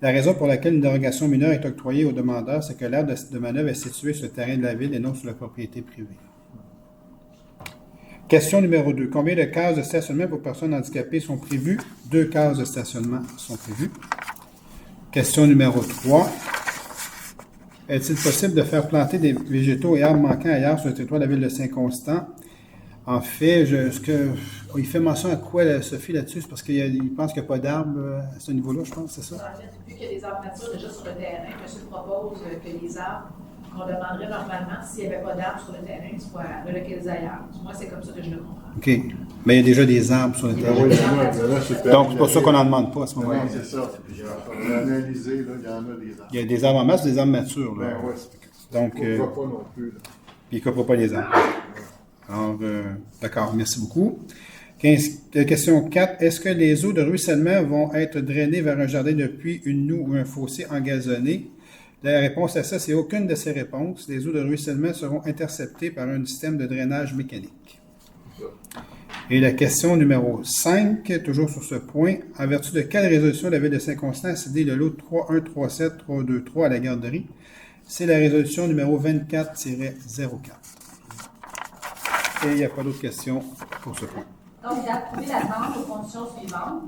La raison pour laquelle une dérogation mineure est octroyée aux demandeurs, c'est que l'aire de manœuvre est située sur le terrain de la ville et non sur la propriété privée. Question numéro 2. Combien de cases de stationnement pour personnes handicapées sont prévues? 2 cases de stationnement sont prévues. Question numéro 3. Est-il possible de faire planter des végétaux et arbres manquants ailleurs sur le territoire de la ville de Saint-Constant? En fait, il fait mention à quoi, Sophie, là-dessus? C'est parce qu'il pense qu'il n'y a pas d'arbres à ce niveau-là, je pense, c'est ça? En fait, vu qu'il y a des arbres nature déjà sur le terrain, M. propose que les arbres qu'on demanderait normalement, s'il n'y avait pas d'arbres sur le terrain, soient relocalisés ailleurs. Moi, c'est comme ça que je le comprends. OK. Mais il y a déjà des arbres sur le terrain. Oui, Donc, c'est pour ça qu'on n'en demande pas à ce moment-là. Non, c'est ça. On a analysé, là, il y en a des arbres. Il y a des arbres en masse, des arbres matures. Là. Ben oui. Donc, On ne voit pas non plus. Là. Puis il ne coupera pas les arbres. Alors, d'accord, merci beaucoup. Question 4. Est-ce que les eaux de ruissellement vont être drainées vers un jardin de pluie, une noue ou un fossé engazonné? La réponse à ça, c'est aucune de ces réponses. Les eaux de ruissellement seront interceptées par un système de drainage mécanique. Et la question numéro 5, toujours sur ce point. En vertu de quelle résolution la Ville de Saint-Constant a cédé le lot 3137323 à la garderie? C'est la résolution numéro 24-04. Et il n'y a pas d'autres questions pour ce point. Donc, d'approuver la demande aux conditions suivantes.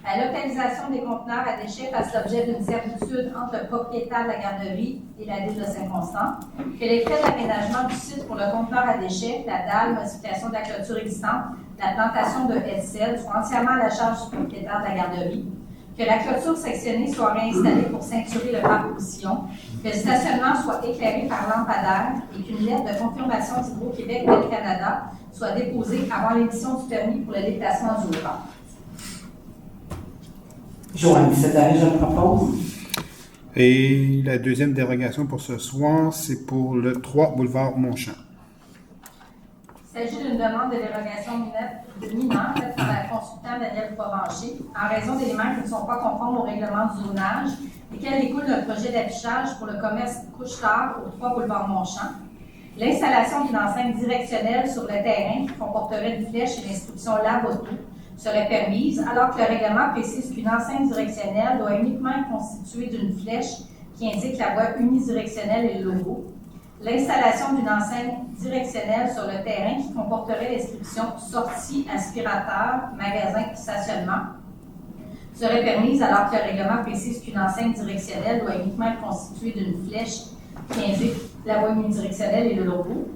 La localisation des conteneurs à déchets fasse l'objet d'une servitude entre le propriétaire de la garderie et la ville de Saint-Constant. Que les frais d'aménagement du site pour le conteneur à déchets, la dalle, modification de la clôture existante, la plantation de haies de sel soient entièrement à la charge du propriétaire de la garderie. Que la clôture sectionnée soit réinstallée pour ceinturer le parc position. Que le stationnement soit éclairé par lampadaire et qu'une lettre de confirmation d'Hydro-Québec et du Canada soit déposée avant l'émission du permis pour le déplacement du haut. Joanne Césaré, je le propose. Et la deuxième dérogation pour ce soir, c'est pour le 3 boulevard Montchamp. Il s'agit d'une demande de dérogation mineure faite par la consultante Danielle Provencher en raison d'éléments qui ne sont pas conformes au règlement du zonage, lesquels découlent d'un projet d'affichage pour le commerce couche-tard au 3 boulevard Montchamp. L'installation d'une enceinte directionnelle sur le terrain qui comporterait une flèche et l'instruction Lave-Auto serait permise, alors que le règlement précise qu'une enceinte directionnelle doit uniquement être constituée d'une flèche qui indique la voie unidirectionnelle et le logo. L'installation d'une enceinte directionnelle sur le terrain qui comporterait l'inscription « Sortie, aspirateur, magasin, stationnement » serait permise, alors que le règlement précise qu'une enceinte directionnelle doit uniquement être constituée d'une flèche qui indique la voie unidirectionnelle et le logo.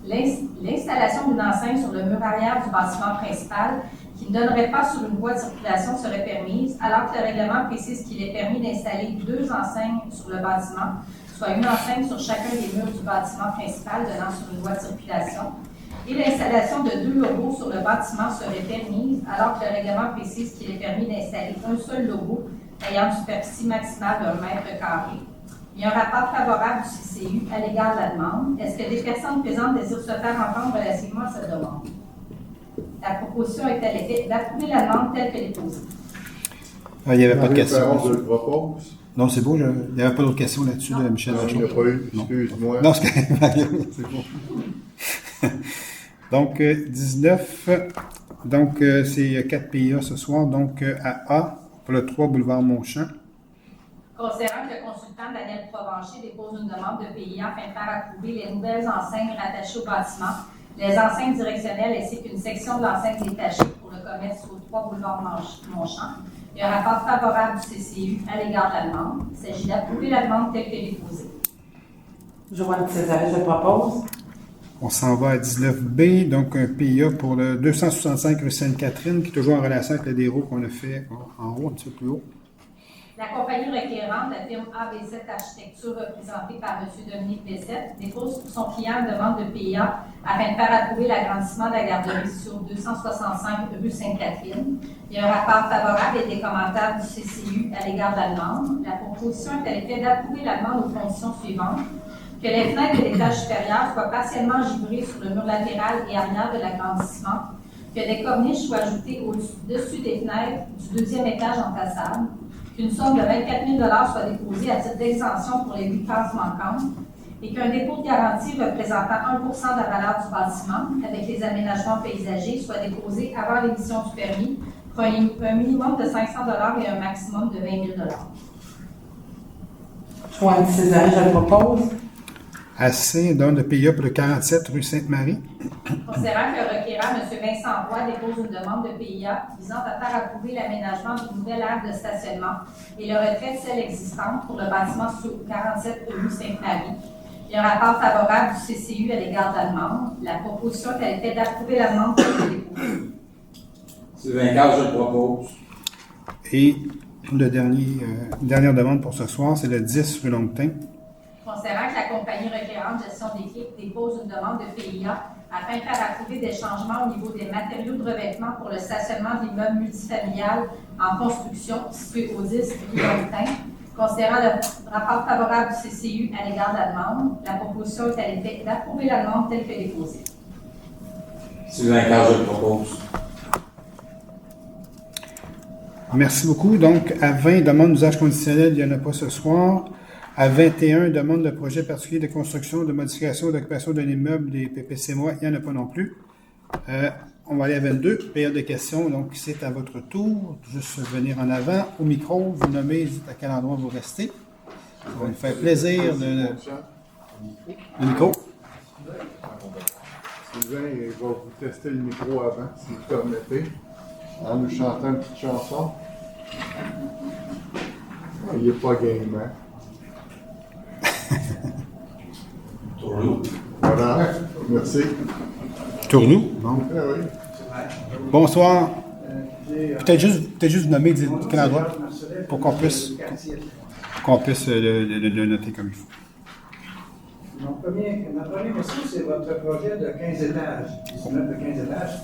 L'installation d'une enceinte sur le mur arrière du bâtiment principal qui ne donnerait pas sur une voie de circulation serait permise, alors que le règlement précise qu'il est permis d'installer 2 enseignes sur le bâtiment, soit une enseigne sur chacun des murs du bâtiment principal donnant sur une voie de circulation. Et l'installation de 2 logos sur le bâtiment serait permise, alors que le règlement précise qu'il est permis d'installer un seul logo ayant une superficie maximale d'1 mètre carré. Il y a un rapport favorable du CCU à l'égard de la demande. Est-ce que des personnes présentes désirent se faire entendre relativement à cette demande? La proposition est d'approuver la demande telle qu'elle est posée. Il n'y avait pas de questions. Je le propose. Non, c'est beau, il n'y avait pas d'autres questions là-dessus de Michel Non, Lachaud. il n'y a pas eu, excuse-moi. Non, c'est Mario, c'est bon. Donc, 19. Donc, c'est 4 PIA ce soir. Donc, à A, pour le 3 boulevard Montchamp. Considérant que le consultant Daniel Provencher dépose une demande de PIA afin de faire approuver les nouvelles enseignes rattachées au bâtiment, les enseignes directionnelles ainsi qu'une section de l'enseigne détachée pour le commerce au 3 boulevard Montchamp. Il y a un rapport favorable du CCU à l'égard de la demande. Il s'agit d'approuver la demande telle qu'elle est posée. Joanne Césaré, je le propose. On s'en va à 19B, donc un PIA pour le 265 rue Sainte-Catherine, qui est toujours en relation avec le déroulé qu'on a fait en haut, un petit peu plus haut. La compagnie requérante, la firme AB7 Architecture, représentée par M. Dominique Bessette, dépose pour son client une demande de PIA afin de faire approuver l'agrandissement de la garderie sur 265 rue Sainte-Catherine. Il y a un rapport favorable et des commentaires du CCU à l'égard de la demande. La proposition est à l'effet d'approuver la demande aux conditions suivantes. Que les fenêtres de l'étage supérieur soient partiellement givrées sur le mur latéral et arrière de l'agrandissement. Que des corniches soient ajoutées au-dessus des fenêtres du 2e étage en façade. Qu'une somme de 24 000 soit déposée à titre d'exemption pour les 8 cases manquantes et qu'un dépôt de garantie représentant 1 de la valeur du bâtiment avec les aménagements paysagers soit déposé avant l'émission du permis pour un minimum de 500 et un maximum de 20 000 Joanne Césaré, je le propose. AC, donne de PIA pour le 47 rue Sainte-Marie. Considérant que le requérant, M. Vincent Roy, dépose une demande de PIA visant à faire approuver l'aménagement d'une nouvelle aire de stationnement et le retrait de celle existante pour le bâtiment sur 47 rue Sainte-Marie. Il y a un rapport favorable du CCU à l'égard de la demande. La proposition est à l'effet d'approuver la demande telle qu'elle est posée. Sylvain Carl, je le propose. Et le dernière demande pour ce soir, c'est le 10 rue Longtin. Considérant que la compagnie requérante gestion d'équipe dépose une demande de PIA afin de faire approuver des changements au niveau des matériaux de revêtement pour le stationnement d'immeubles multifamiliales en construction situés au 10 rue Longtin. Considérant le rapport favorable du CCU à l'égard de la demande, la proposition est à l'effet d'approuver la demande telle qu'elle est posée. Sylvain Carl, je le propose. Merci beaucoup. Donc, à 20, demande d'usage conditionnel, il n'y en a pas ce soir. À 21, demande de projet particulier de construction, de modification, d'occupation d'un immeuble des PPC-MOI, il n'y en a pas non plus. On va aller à 22, période de questions. Donc, c'est à votre tour. Juste venir en avant. Au micro, vous nommez, dites à quel endroit vous restez. Ça va nous faire plaisir de... Le micro. Sylvain, il va vous tester le micro avant, si vous permettez, en nous chantant une petite chanson. Il n'est pas game, hein? Voilà, merci. Tournou. Bon. Ah oui. Bonsoir. Peut-être juste vous nommer quel endroit pour qu'on puisse le noter comme il faut. Ma première question, c'est votre projet de 15 étages, 19 de 15 étages.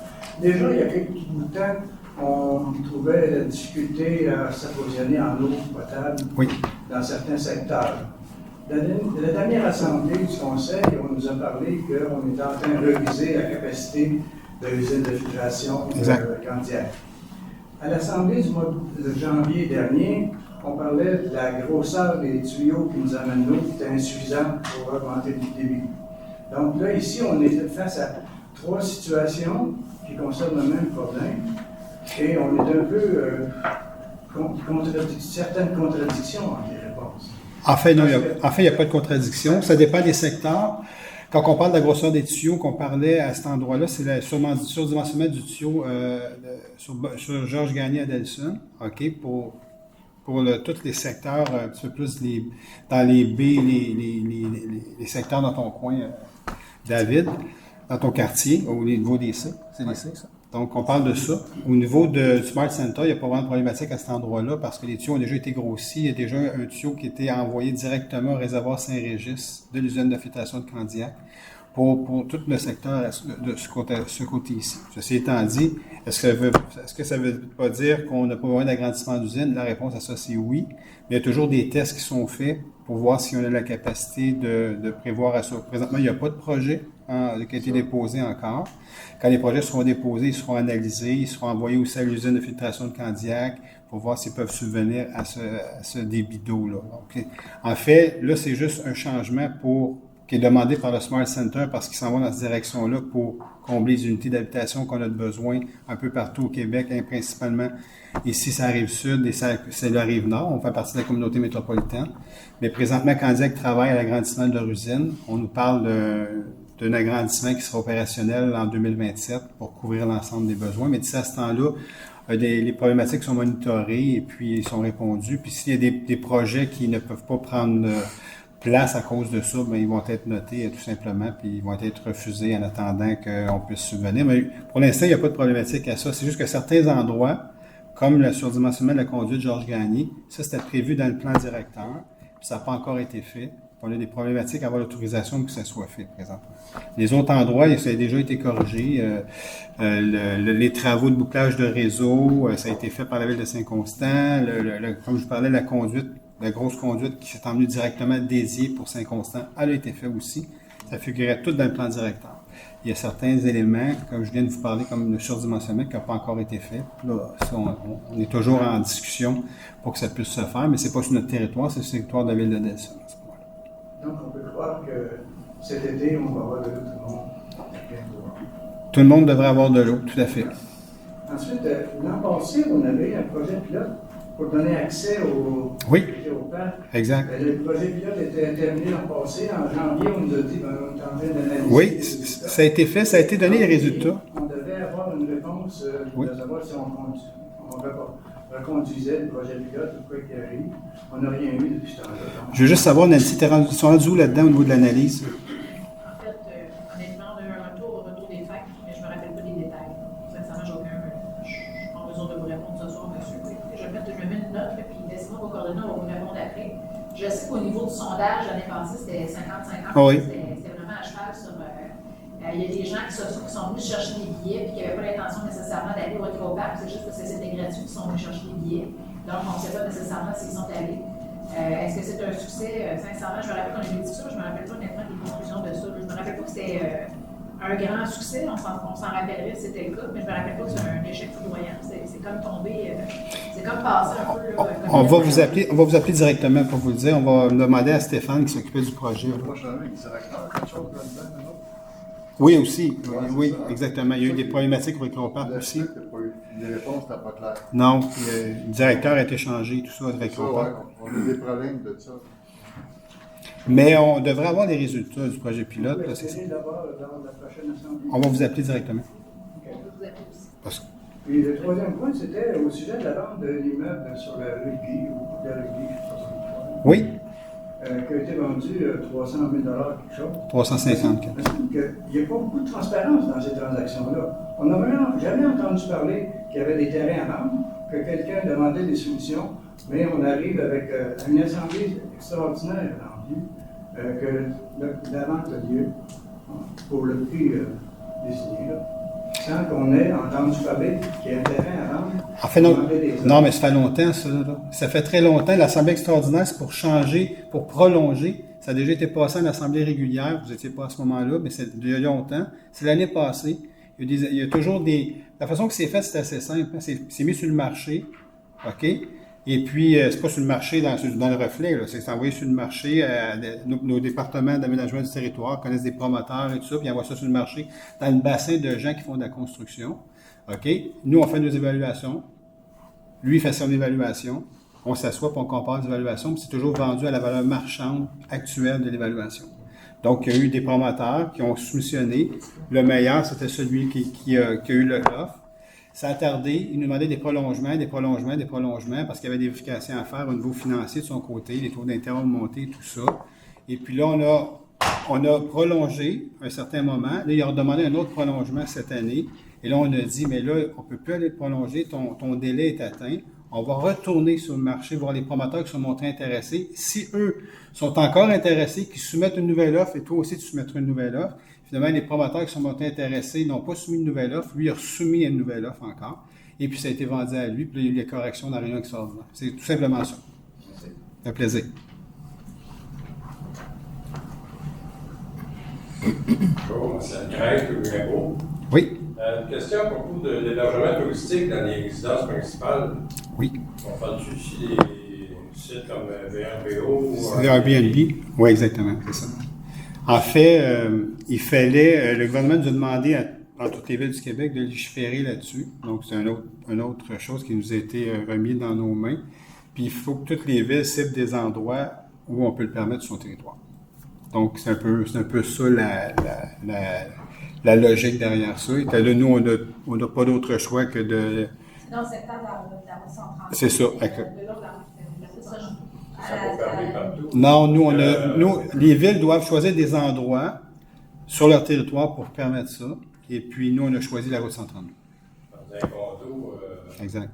Déjà, il y a quelques bouts de temps, on trouvait la difficulté à s'approvisionner en eau potable dans certains secteurs. La dernière assemblée du Conseil, on nous a parlé qu'on était en train de réviser la capacité de l'usine de filtration de Candiac. À l'assemblée du mois de janvier dernier, on parlait de la grosseur des tuyaux qui nous amènent l'eau qui était insuffisante pour augmenter le débit. Donc là, ici, on est face à 3 situations qui concernent le même problème et on est un peu certaines contradictions entre les réponses. En fait, il n'y a pas de contradiction. Ça dépend des secteurs. Quand on parle de la grosseur des tuyaux qu'on parlait à cet endroit-là, c'est le surdimensionnement du tuyau sur Georges Gagné à Delson, OK, pour tous les secteurs, un petit peu plus dans les baies, les secteurs dans ton coin, David, dans ton quartier, au niveau des C. C'est des C, ça. Donc, on parle de ça. Au niveau du Smart Center, il n'y a pas vraiment de problématique à cet endroit-là parce que les tuyaux ont déjà été grossis. Il y a déjà un tuyau qui a été envoyé directement au réservoir Saint-Régis de l'usine de filtration de Candiac pour tout le secteur de ce côté ici. Ceci étant dit, est-ce que ça veut pas dire qu'on n'a pas besoin d'agrandissement d'usine? La réponse à ça, c'est oui. Mais il y a toujours des tests qui sont faits pour voir si on a la capacité de prévoir à ça. Présentement, il n'y a pas de projet qui a été déposé encore. Quand les projets seront déposés, ils seront analysés, ils seront envoyés aussi à l'usine de filtration de Candiac pour voir s'ils peuvent subvenir à ce débit d'eau-là. Donc, en fait, là, c'est juste un changement qui est demandé par le Smart Center parce qu'ils s'en vont dans cette direction-là pour combler les unités d'habitation qu'on a de besoin un peu partout au Québec, principalement ici, c'est la Rive-Sud et c'est la Rive-Nord. On fait partie de la communauté métropolitaine. Mais présentement, Candiac travaille à l'agrandissement de leur usine. On nous parle d'un agrandissement qui sera opérationnel en 2027 pour couvrir l'ensemble des besoins. Mais d'ici à ce temps-là, les problématiques sont monitorées et puis ils sont répondues. Puis s'il y a des projets qui ne peuvent pas prendre place à cause de ça, bien, ils vont être notés tout simplement, puis ils vont être refusés en attendant qu'on puisse subvenir. Mais pour l'instant, il n'y a pas de problématique à ça. C'est juste que certains endroits, comme le surdimensionnement de la conduite Georges Gagné, ça c'était prévu dans le plan directeur, puis ça n'a pas encore été fait. On a des problématiques à avoir l'autorisation pour que ça soit fait présentement. Les autres endroits, ça a déjà été corrigé. Les travaux de bouclage de réseau, ça a été fait par la ville de Saint-Constant. Comme je vous parlais, la grosse conduite qui s'est emmenée directement dédiée pour Saint-Constant, elle a été faite aussi. Ça figurait tout dans le plan directeur. Il y a certains éléments, comme je viens de vous parler, comme le surdimensionnement, qui n'a pas encore été fait. Là, ça, on est toujours en discussion pour que ça puisse se faire, mais c'est pas sur notre territoire, c'est sur le territoire de la ville de Delson. Donc, on peut croire que cet été, on va avoir de l'eau tout le monde. Tout le monde devrait avoir de l'eau, tout à fait. Ensuite, l'an passé, on avait un projet pilote pour donner accès au parc. Exact. Le projet pilote était terminé l'an passé. En janvier, on nous a dit qu'on était en train d'analyser. Oui, ça a été fait, ça a été donné les résultats. On devait avoir une réponse de savoir si on reconduisait le projet pilote ou quoi qu'il arrive. On n'a rien eu depuis ce temps-là. Je veux juste savoir, Nancy, tu es rendu où là-dedans au niveau de l'analyse? En fait, honnêtement, on a eu un retour des faits, mais je ne me rappelle pas des détails. Sincèrement, je suis en mesure de vous répondre ce soir, monsieur. Écoutez, je me mets une note, puis laissez-moi vos coordonnées, on va vous répondre après. Je sais qu'au niveau du sondage, l'année passée, c'était 50-50. Oui. C'était vraiment à cheval sur... il y a des gens qui sont venus chercher des billets et qui n'avaient pas l'intention nécessairement d'aller au Rétroparc, c'est juste parce que c'était gratuit qu'ils sont venus chercher des billets. Donc, on ne sait pas nécessairement s'ils sont allés. Est-ce que c'est un succès? Sincèrement, je me rappelle qu'on avait dit ça, je ne me rappelle pas honnêtement des conclusions de ça. Je ne me rappelle pas que c'était un grand succès, on s'en rappellerait si c'était le cas, mais je ne me rappelle pas que c'est un échec foudroyant. C'est comme tomber, c'est comme passer un peu. On va vous appeler directement pour vous le dire. On va demander à Stéphane qui s'occupait du projet. Oui, aussi. Oui, exactement. Il y a eu des problématiques avec l'Europarc aussi. Les réponses n'étaient pas claires. Non, le directeur a été changé, tout ça avec l'Europarc. On a des problèmes de ça. Mais on devrait avoir les résultats du projet pilote. Là, c'est ça. d'abord dans la prochaine assemblée. On va vous appeler directement. Je vais vous appeler aussi. Puis le troisième point, c'était au sujet de la vente de l'immeuble sur la rue Guy, ou de la rue Guy, je sais pas si Oui, qui a été vendu 300 000 quelque chose. 350. Il me semble qu'il n'y a pas beaucoup de transparence dans ces transactions-là. On n'a jamais entendu parler qu'il y avait des terrains à vendre, que quelqu'un demandait des solutions, mais on arrive avec une assemblée extraordinaire en vue, que la vente a lieu pour le prix désigné, là, sans qu'on ait entendu parler qu'il y a un terrain à vendre. En fait, non, mais ça fait longtemps, ça. Là. Ça fait très longtemps. L'Assemblée extraordinaire, c'est pour changer, pour prolonger. Ça a déjà été passé en Assemblée régulière. Vous n'étiez pas à ce moment-là, mais c'est il y a longtemps. C'est l'année passée. Il y a toujours des... La façon que c'est fait, c'est assez simple. Hein. C'est mis sur le marché, OK? Et puis, c'est pas sur le marché dans le reflet, là. C'est envoyé sur le marché. Nos départements d'aménagement du territoire connaissent des promoteurs et tout ça, puis ils envoient ça sur le marché dans le bassin de gens qui font de la construction. OK? Nous, on fait nos évaluations. Lui, il fait son évaluation. On s'assoit pour on compare les évaluations, puis c'est toujours vendu à la valeur marchande actuelle de l'évaluation. Donc, il y a eu des promoteurs qui ont soumissionné. Le meilleur, c'était celui qui a eu l'offre. Ça a tardé. Il nous demandait des prolongements, parce qu'il y avait des vérifications à faire au niveau financier de son côté, les taux d'intérêt ont monté, tout ça. Et puis là, on a prolongé un certain moment. Là, ils ont demandé un autre prolongement cette année. Et là, on a dit, mais là, on ne peut plus aller prolonger, ton délai est atteint. On va retourner sur le marché, voir les promoteurs qui sont montrés intéressés. Si eux sont encore intéressés, qu'ils soumettent une nouvelle offre, et toi aussi, tu soumettras une nouvelle offre. Finalement, les promoteurs qui sont montrés intéressés n'ont pas soumis une nouvelle offre. Lui, il a soumis une nouvelle offre encore. Et puis, ça a été vendu à lui. Puis là, il y a eu des corrections dans la réunion extraordinaire. C'est tout simplement ça. Un plaisir. Bonjour, c'est Greg Hugo. Oui. Une question à propos de l'hébergement touristique dans les résidences principales. Oui. On parle-tu ici des sites comme VRBO ou... Airbnb. Oui, exactement, c'est ça. En fait, il fallait... le gouvernement nous a demandé dans toutes les villes du Québec de légiférer là-dessus. Donc, c'est une autre chose qui nous a été remis dans nos mains. Puis, il faut que toutes les villes ciblent des endroits où on peut le permettre sur son territoire. Donc, c'est un peu ça la logique derrière ça. Et là, nous, on n'a pas d'autre choix que de... C'est dans le secteur de la rue centrale. C'est ça. Ça va fermer partout. Non, nous, les villes doivent choisir des endroits sur leur territoire pour permettre ça. Et puis, nous, on a choisi la route 132. Dans un condo... Exact.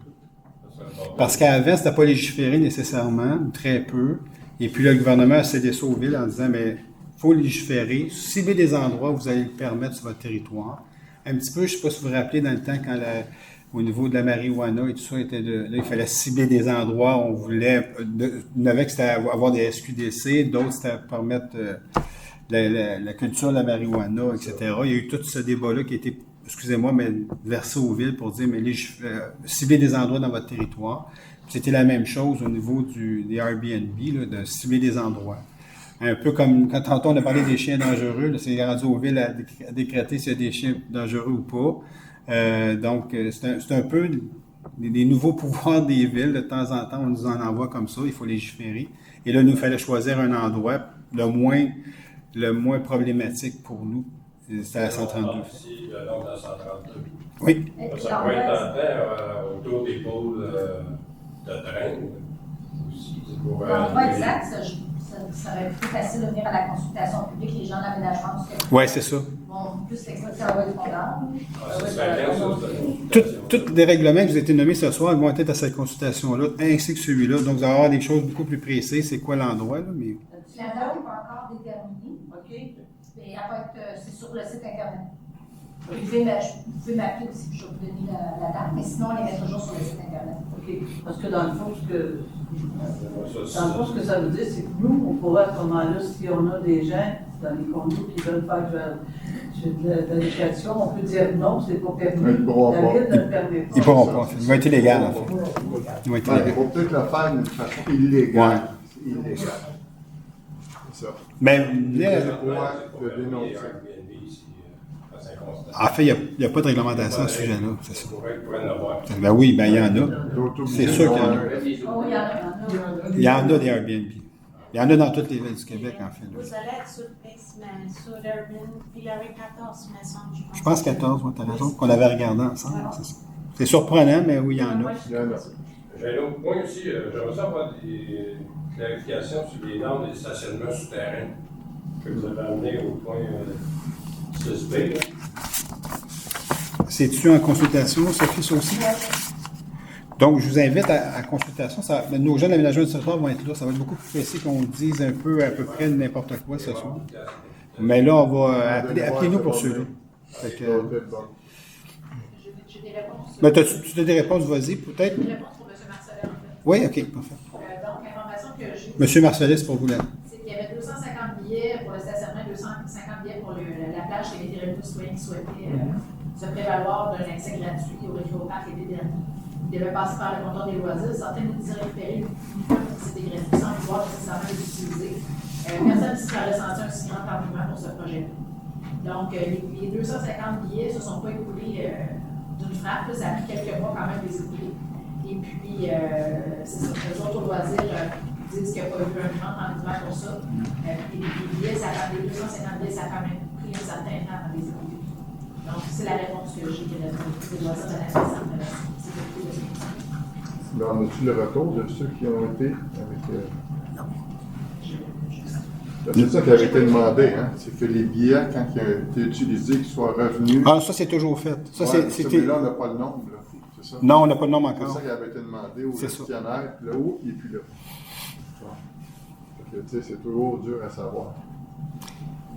Parce qu'avant, c'était pas légiféré nécessairement, ou très peu. Et puis là, le gouvernement a cédé ça aux villes en disant, mais il faut légiférer, cibler des endroits où vous allez le permettre sur votre territoire. Un petit peu, je ne sais pas si vous vous rappelez, dans le temps, quand au niveau de la marijuana et tout ça, là, il fallait cibler des endroits où on voulait... Il y en avait que c'était avoir des SQDC, d'autres, c'était permettre la culture de la marijuana, etc. Il y a eu tout ce débat-là qui a été, excusez-moi, mais versé aux villes pour dire, mais cibler des endroits dans votre territoire. C'était la même chose au niveau des Airbnb, là, de cibler des endroits. Un peu comme quand tantôt on a parlé des chiens dangereux, là, c'est rendu aux villes à décréter s'il y a des chiens dangereux ou pas. Donc, c'est un peu des nouveaux pouvoirs des villes. De temps en temps, on nous en envoie comme ça, il faut légiférer. Et là, il nous fallait choisir un endroit le moins problématique pour nous. C'était la 132. Ici, donc la 132. Oui. Ça peut être en terre autour des pôles de train aussi. L'endroit exact, ça va être plus facile de venir à la consultation publique, les gens de l'aménagement du territoire. Oui, c'est ça. Bon, plus l'expliquer à votre fondant. Tous les règlements qui vous ont été nommés ce soir vont être à cette consultation-là, ainsi que celui-là. Donc, vous allez avoir des choses beaucoup plus précises. C'est quoi l'endroit, là, mais... La date n'est pas encore déterminée. OK. Mais elle va être, c'est sur le site Internet. Vous pouvez m'appeler aussi, je vais vous donner la date, mais sinon, on les met toujours sur le site Internet. OK. Parce que dans le fond, ce que ça veut dire, c'est que nous, on pourrait à ce moment-là, si on a des gens dans les condos qui veulent faire de l'éducation, on peut dire non, c'est pas permis. La ville ne le permet pas. Ils ne pourront pas. Ils vont être illégaux, en fait. Ils vont être illégaux. Il faut peut-être le faire d'une façon illégale. Ouais. Illégale. C'est ça. Mais le dénoncer. En fait, il n'y a pas de réglementation à ce sujet-là. C'est ça. Ben oui, ben il y en a. C'est sûr qu'il y en a. Il y en a des Airbnb. Il y en a dans toutes les villes du Québec, en fait. Vous allez être sur Airbnb, puis il y avait 14 maisons, je pense. Je pense 14, tu as raison, qu'on avait regardé ensemble, c'est ça. C'est surprenant, mais oui, il y en a. Il y en a. J'ai un autre point aussi. J'aimerais ça avoir des clarifications sur les normes des stationnements souterrains que vous avez amené au point 6B. Là. C'est-tu en consultation, Sophie, ça aussi? Donc, je vous invite à consultation. Nos gens d'aménagement du territoire vont être là. Ça va être beaucoup plus précis qu'on dise un peu, à peu près n'importe quoi ce soir. Mais là, on va... Appelez-nous pour ceux-là. J'ai des réponses. Mais tu as des réponses, vas-y, peut-être? Des réponses pour M. Marcelin, en fait. Oui, OK, parfait. Donc, l'information que j'ai... Monsieur Marcelin, c'est pour vous là. C'est qu'il y avait 250 billets pour le stationnement, 250 billets pour la plage qui avait été remis aux citoyens qui souhaitaient se prévaloir d'un accès gratuit au récréoparc l'été dernier. Il devait passer par le comptoir des loisirs. Certains nous disaient récupérer uniquement pour c'était gratuit sans pouvoir nécessairement les utiliser. Personne ici n'a ressenti un si grand engouement pour ce projet-là. Donc, les 250 billets ne se sont pas écoulés d'une frappe. Ça a pris quelques mois quand même de les écouler. Et puis, c'est ça. Les autres au loisir disent qu'il n'y a pas eu un grand engouement pour ça. Les billets, les 250 billets, ça a quand même pris un certain temps à les écouler. Donc, c'est la réponse que j'ai de des loisirs de la personne. Mais en as-tu le retour de ceux qui ont été avec... C'est ça qui avait été demandé, hein? C'est que les billets, quand ils ont été utilisés, qu'ils soient revenus. Ah, ça, c'est toujours fait. Ça, ouais, c'était... Mais là, on n'a pas le nombre, là. C'est ça? Non, on n'a pas le nombre encore. C'est ça qui avait été demandé aux gestionnaires, puis là-haut, et puis là. Donc, tu sais, c'est toujours dur à savoir.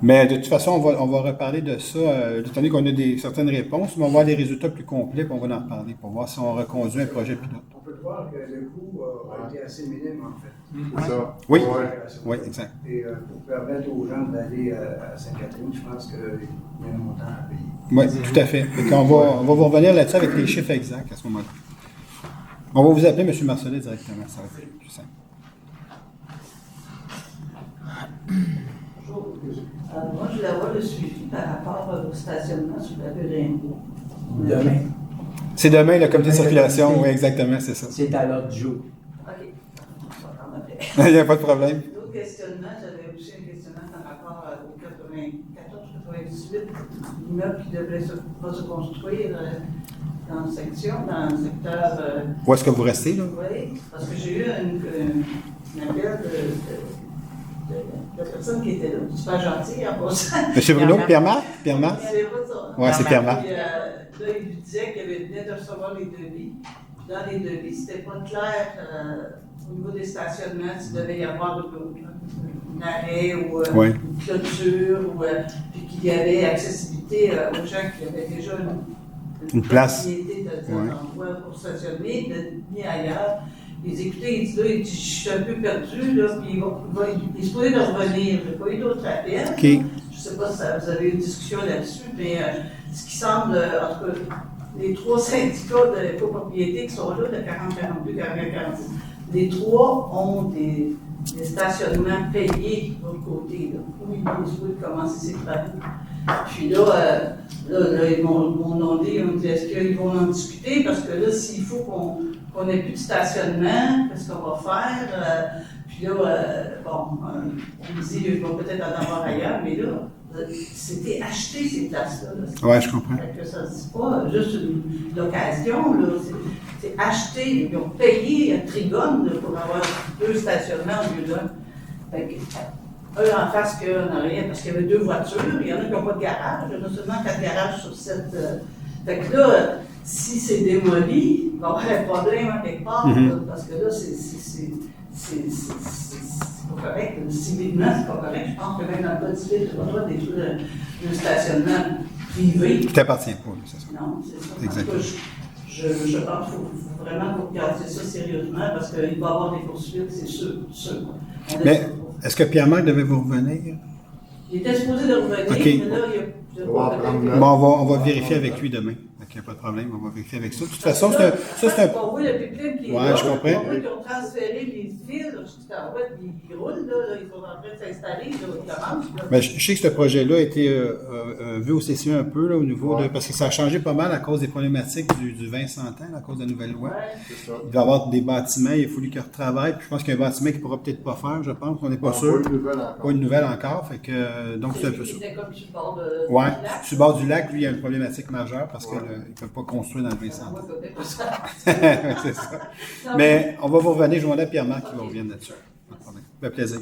Mais de toute façon, on va reparler de ça, étant donné qu'on a certaines réponses, mais on va avoir des résultats plus complets, puis on va en reparler pour voir si on reconduit un projet pilote. On peut voir que le coût a été assez minime, en fait. C'est ça? Oui, ouais. Oui, exact. Et pour permettre aux gens d'aller à Sainte-Catherine, je pense qu'il y a un montant à payer. Oui, tout à fait. On va vous revenir là-dessus avec les chiffres exacts à ce moment-là. On va vous appeler M. Marcelin directement, ça va être plus simple. Bonjour. Moi, je voulais avoir le suivi par rapport au stationnement sur la rue Rimbaud. Demain. C'est demain, le comité de circulation, oui, exactement, c'est ça. C'est à l'ordre du jour. OK. On va prendre après. Il n'y a pas de problème. L'autre questionnement, j'avais aussi un questionnement par rapport au 94-98, l'immeuble qui devrait se construire dans le secteur... Où est-ce que vous restez, là? Oui, parce que j'ai eu un appel de la personne qui était là, super gentille en passant. M. Bruno, Pierre-Marc? Pierre-Marc? Oui, c'est Pierre-Marc. Là, il lui disait qu'il venait de recevoir les devis. Dans les devis, c'était pas clair au niveau des stationnements, s'il devait y avoir un arrêt ou une clôture, puis qu'il y avait accessibilité aux gens qui avaient déjà une place. Propriété d'un endroit pour stationner, ni ailleurs. Les écoutez, il dit là, je suis un peu perdu, là, puis il se pourrait de revenir. Je n'ai pas eu d'autres appels. Okay. Je ne sais pas si vous avez eu une discussion là-dessus, mais ce qui semble, en tout cas, les trois syndicats de copropriété qui sont là, de 40, 42, 40, 46, les trois ont des stationnements payés de l'autre côté, là, où ils ont souhaité commencer ses travaux. Puis là, ils m'ont demandé, ils m'ont dit, est-ce qu'ils vont en discuter? Parce que là, s'il faut qu'on n'ait plus de stationnement, qu'est-ce qu'on va faire? Puis là, on me dit, ils vont peut-être en avoir ailleurs, mais là, c'était acheter ces places-là. Oui, je comprends. C'est pas juste une occasion, là. C'est acheter. Ils ont payé à Trigone là, pour avoir 2 stationnements au lieu d'un. Un en face qu'un en arrière, parce qu'il y avait 2 voitures. Il y en a qui n'ont pas de garage. Il y en a seulement 4 garages sur 7. Fait que là, si c'est démoli, il va y avoir un problème quelque part, là, parce que là, c'est pas correct. Civilement, c'est pas correct. Je pense que même dans le code civil, tu n'as pas le droit d'écrire un stationnement privé. Qui t'appartient pas, c'est ça. Non, c'est ça. Exactement. Je pense qu'il faut vraiment regarder ça sérieusement parce qu'il va y avoir des poursuites, c'est sûr. Mais est-ce que Pierre-Marc devait vous revenir? Il était supposé de revenir, okay. Mais là, il y a... Bon, on va vérifier avec lui demain. Il n'y a pas de problème, on va vérifier avec ça. De toute façon, c'est un... On voit le pipeline qui est là, je comprends. On voit qu'ils ont transféré les fils, ils roulent, là, ils sont en train de s'installer, ils commencent. Ben, je sais que ce projet-là a été vu au CCE un peu, là, au niveau de... Parce que ça a changé pas mal à cause des problématiques du 20-100 ans, à cause de la nouvelle loi. Ouais, il va y avoir des bâtiments, il a fallu qu'ils retravaillent, puis je pense qu'il y a un bâtiment qu'il ne pourra peut-être pas faire, je pense, on n'est pas sûr. Pas une nouvelle encore, fait que... donc c'est un peu ça. C'était comme sur le bord de... Oui, sur le bord du lac, lui, il y a une problématique majeure, parce que peuvent pas construire dans le 20 centre. C'est ça. Mais on va vous revenir, je vais demander à Pierre-Marc qui va revenir là-dessus. Pas de problème. Ça fait plaisir.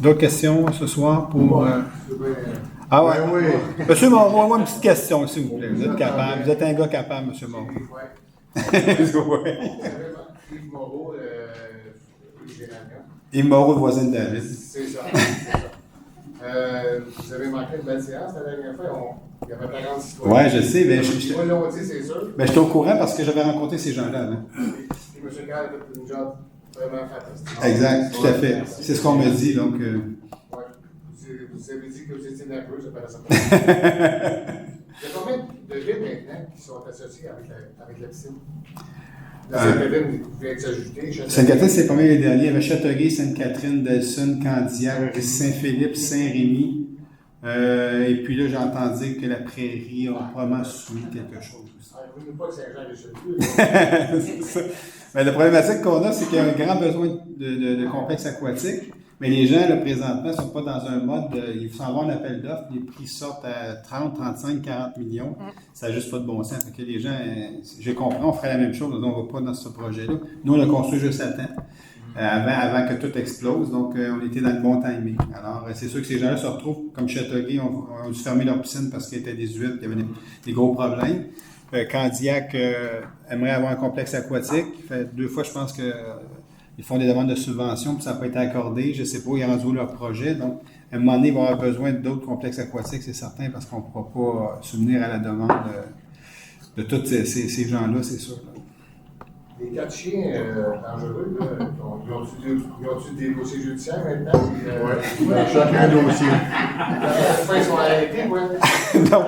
D'autres questions ce soir pour... Ah ouais? Oui. Monsieur Moreau, moi une petite question, s'il vous plaît. Vous êtes capable. Vous êtes un gars capable, monsieur Moreau. Yves Moreau, Yves Moreau, le voisin de David. c'est ça. Vous avez manqué une belle séance la dernière fois. Il y avait 40 citoyens. Oui, je sais. Mais Moi, l'ont dit, c'est sûr. mais j'étais au courant parce que j'avais rencontré ces gens-là. Hein. Et M. Gall a fait une job vraiment fantastique. Exact, tout à fait. C'est ce qu'on me dit, donc... Ouais. Vous avez dit que vous étiez nerveux, ça paraît ça. Il y a combien de villes maintenant qui sont associées avec la piscine? Sainte-Catherine vient de s'ajouter. Sainte-Catherine, c'est pas mal les derniers. Il y avait Châteauguay, Sainte-Catherine, Delson, Candiac, Saint-Philippe, Saint-Rémy. Et puis là, j'ai entendu que la Prairie a probablement soumis quelque chose aussi. Vous ne pas que Saint-Jean-des-Cheveux. C'est ça. Mais la problématique qu'on a, c'est qu'il y a un grand besoin de complexes aquatiques. Mais les gens, là, présentement, ne sont pas dans un mode, il faut s'en voir un appel d'offres, les prix sortent à 30, 35, 40 millions. Ça n'a juste pas de bon sens. Fait que les gens, j'ai compris, on ferait la même chose, donc on ne va pas dans ce projet-là. Nous, on l'a construit juste à temps, avant que tout explose, donc on était dans le bon timing. Alors, c'est sûr que ces gens-là se retrouvent, comme Châteauguay, ont dû fermer leur piscine parce qu'elle était désuète, il y avait des gros problèmes. Candiac aimerait avoir un complexe aquatique. Fait 2 fois, je pense que... Ils font des demandes de subvention, puis ça n'a pas été accordé. Je ne sais pas, ils rendent où leur projet. Donc, à un moment donné, ils vont avoir besoin d'autres complexes aquatiques, c'est certain, parce qu'on ne pourra pas subvenir à la demande de tous ces gens-là, c'est sûr. Les 4 chiens dangereux, là, ils ont-tu des dossiers judiciaires maintenant? Oui, chacun un dossier. Ils sont arrêtés, oui. Non.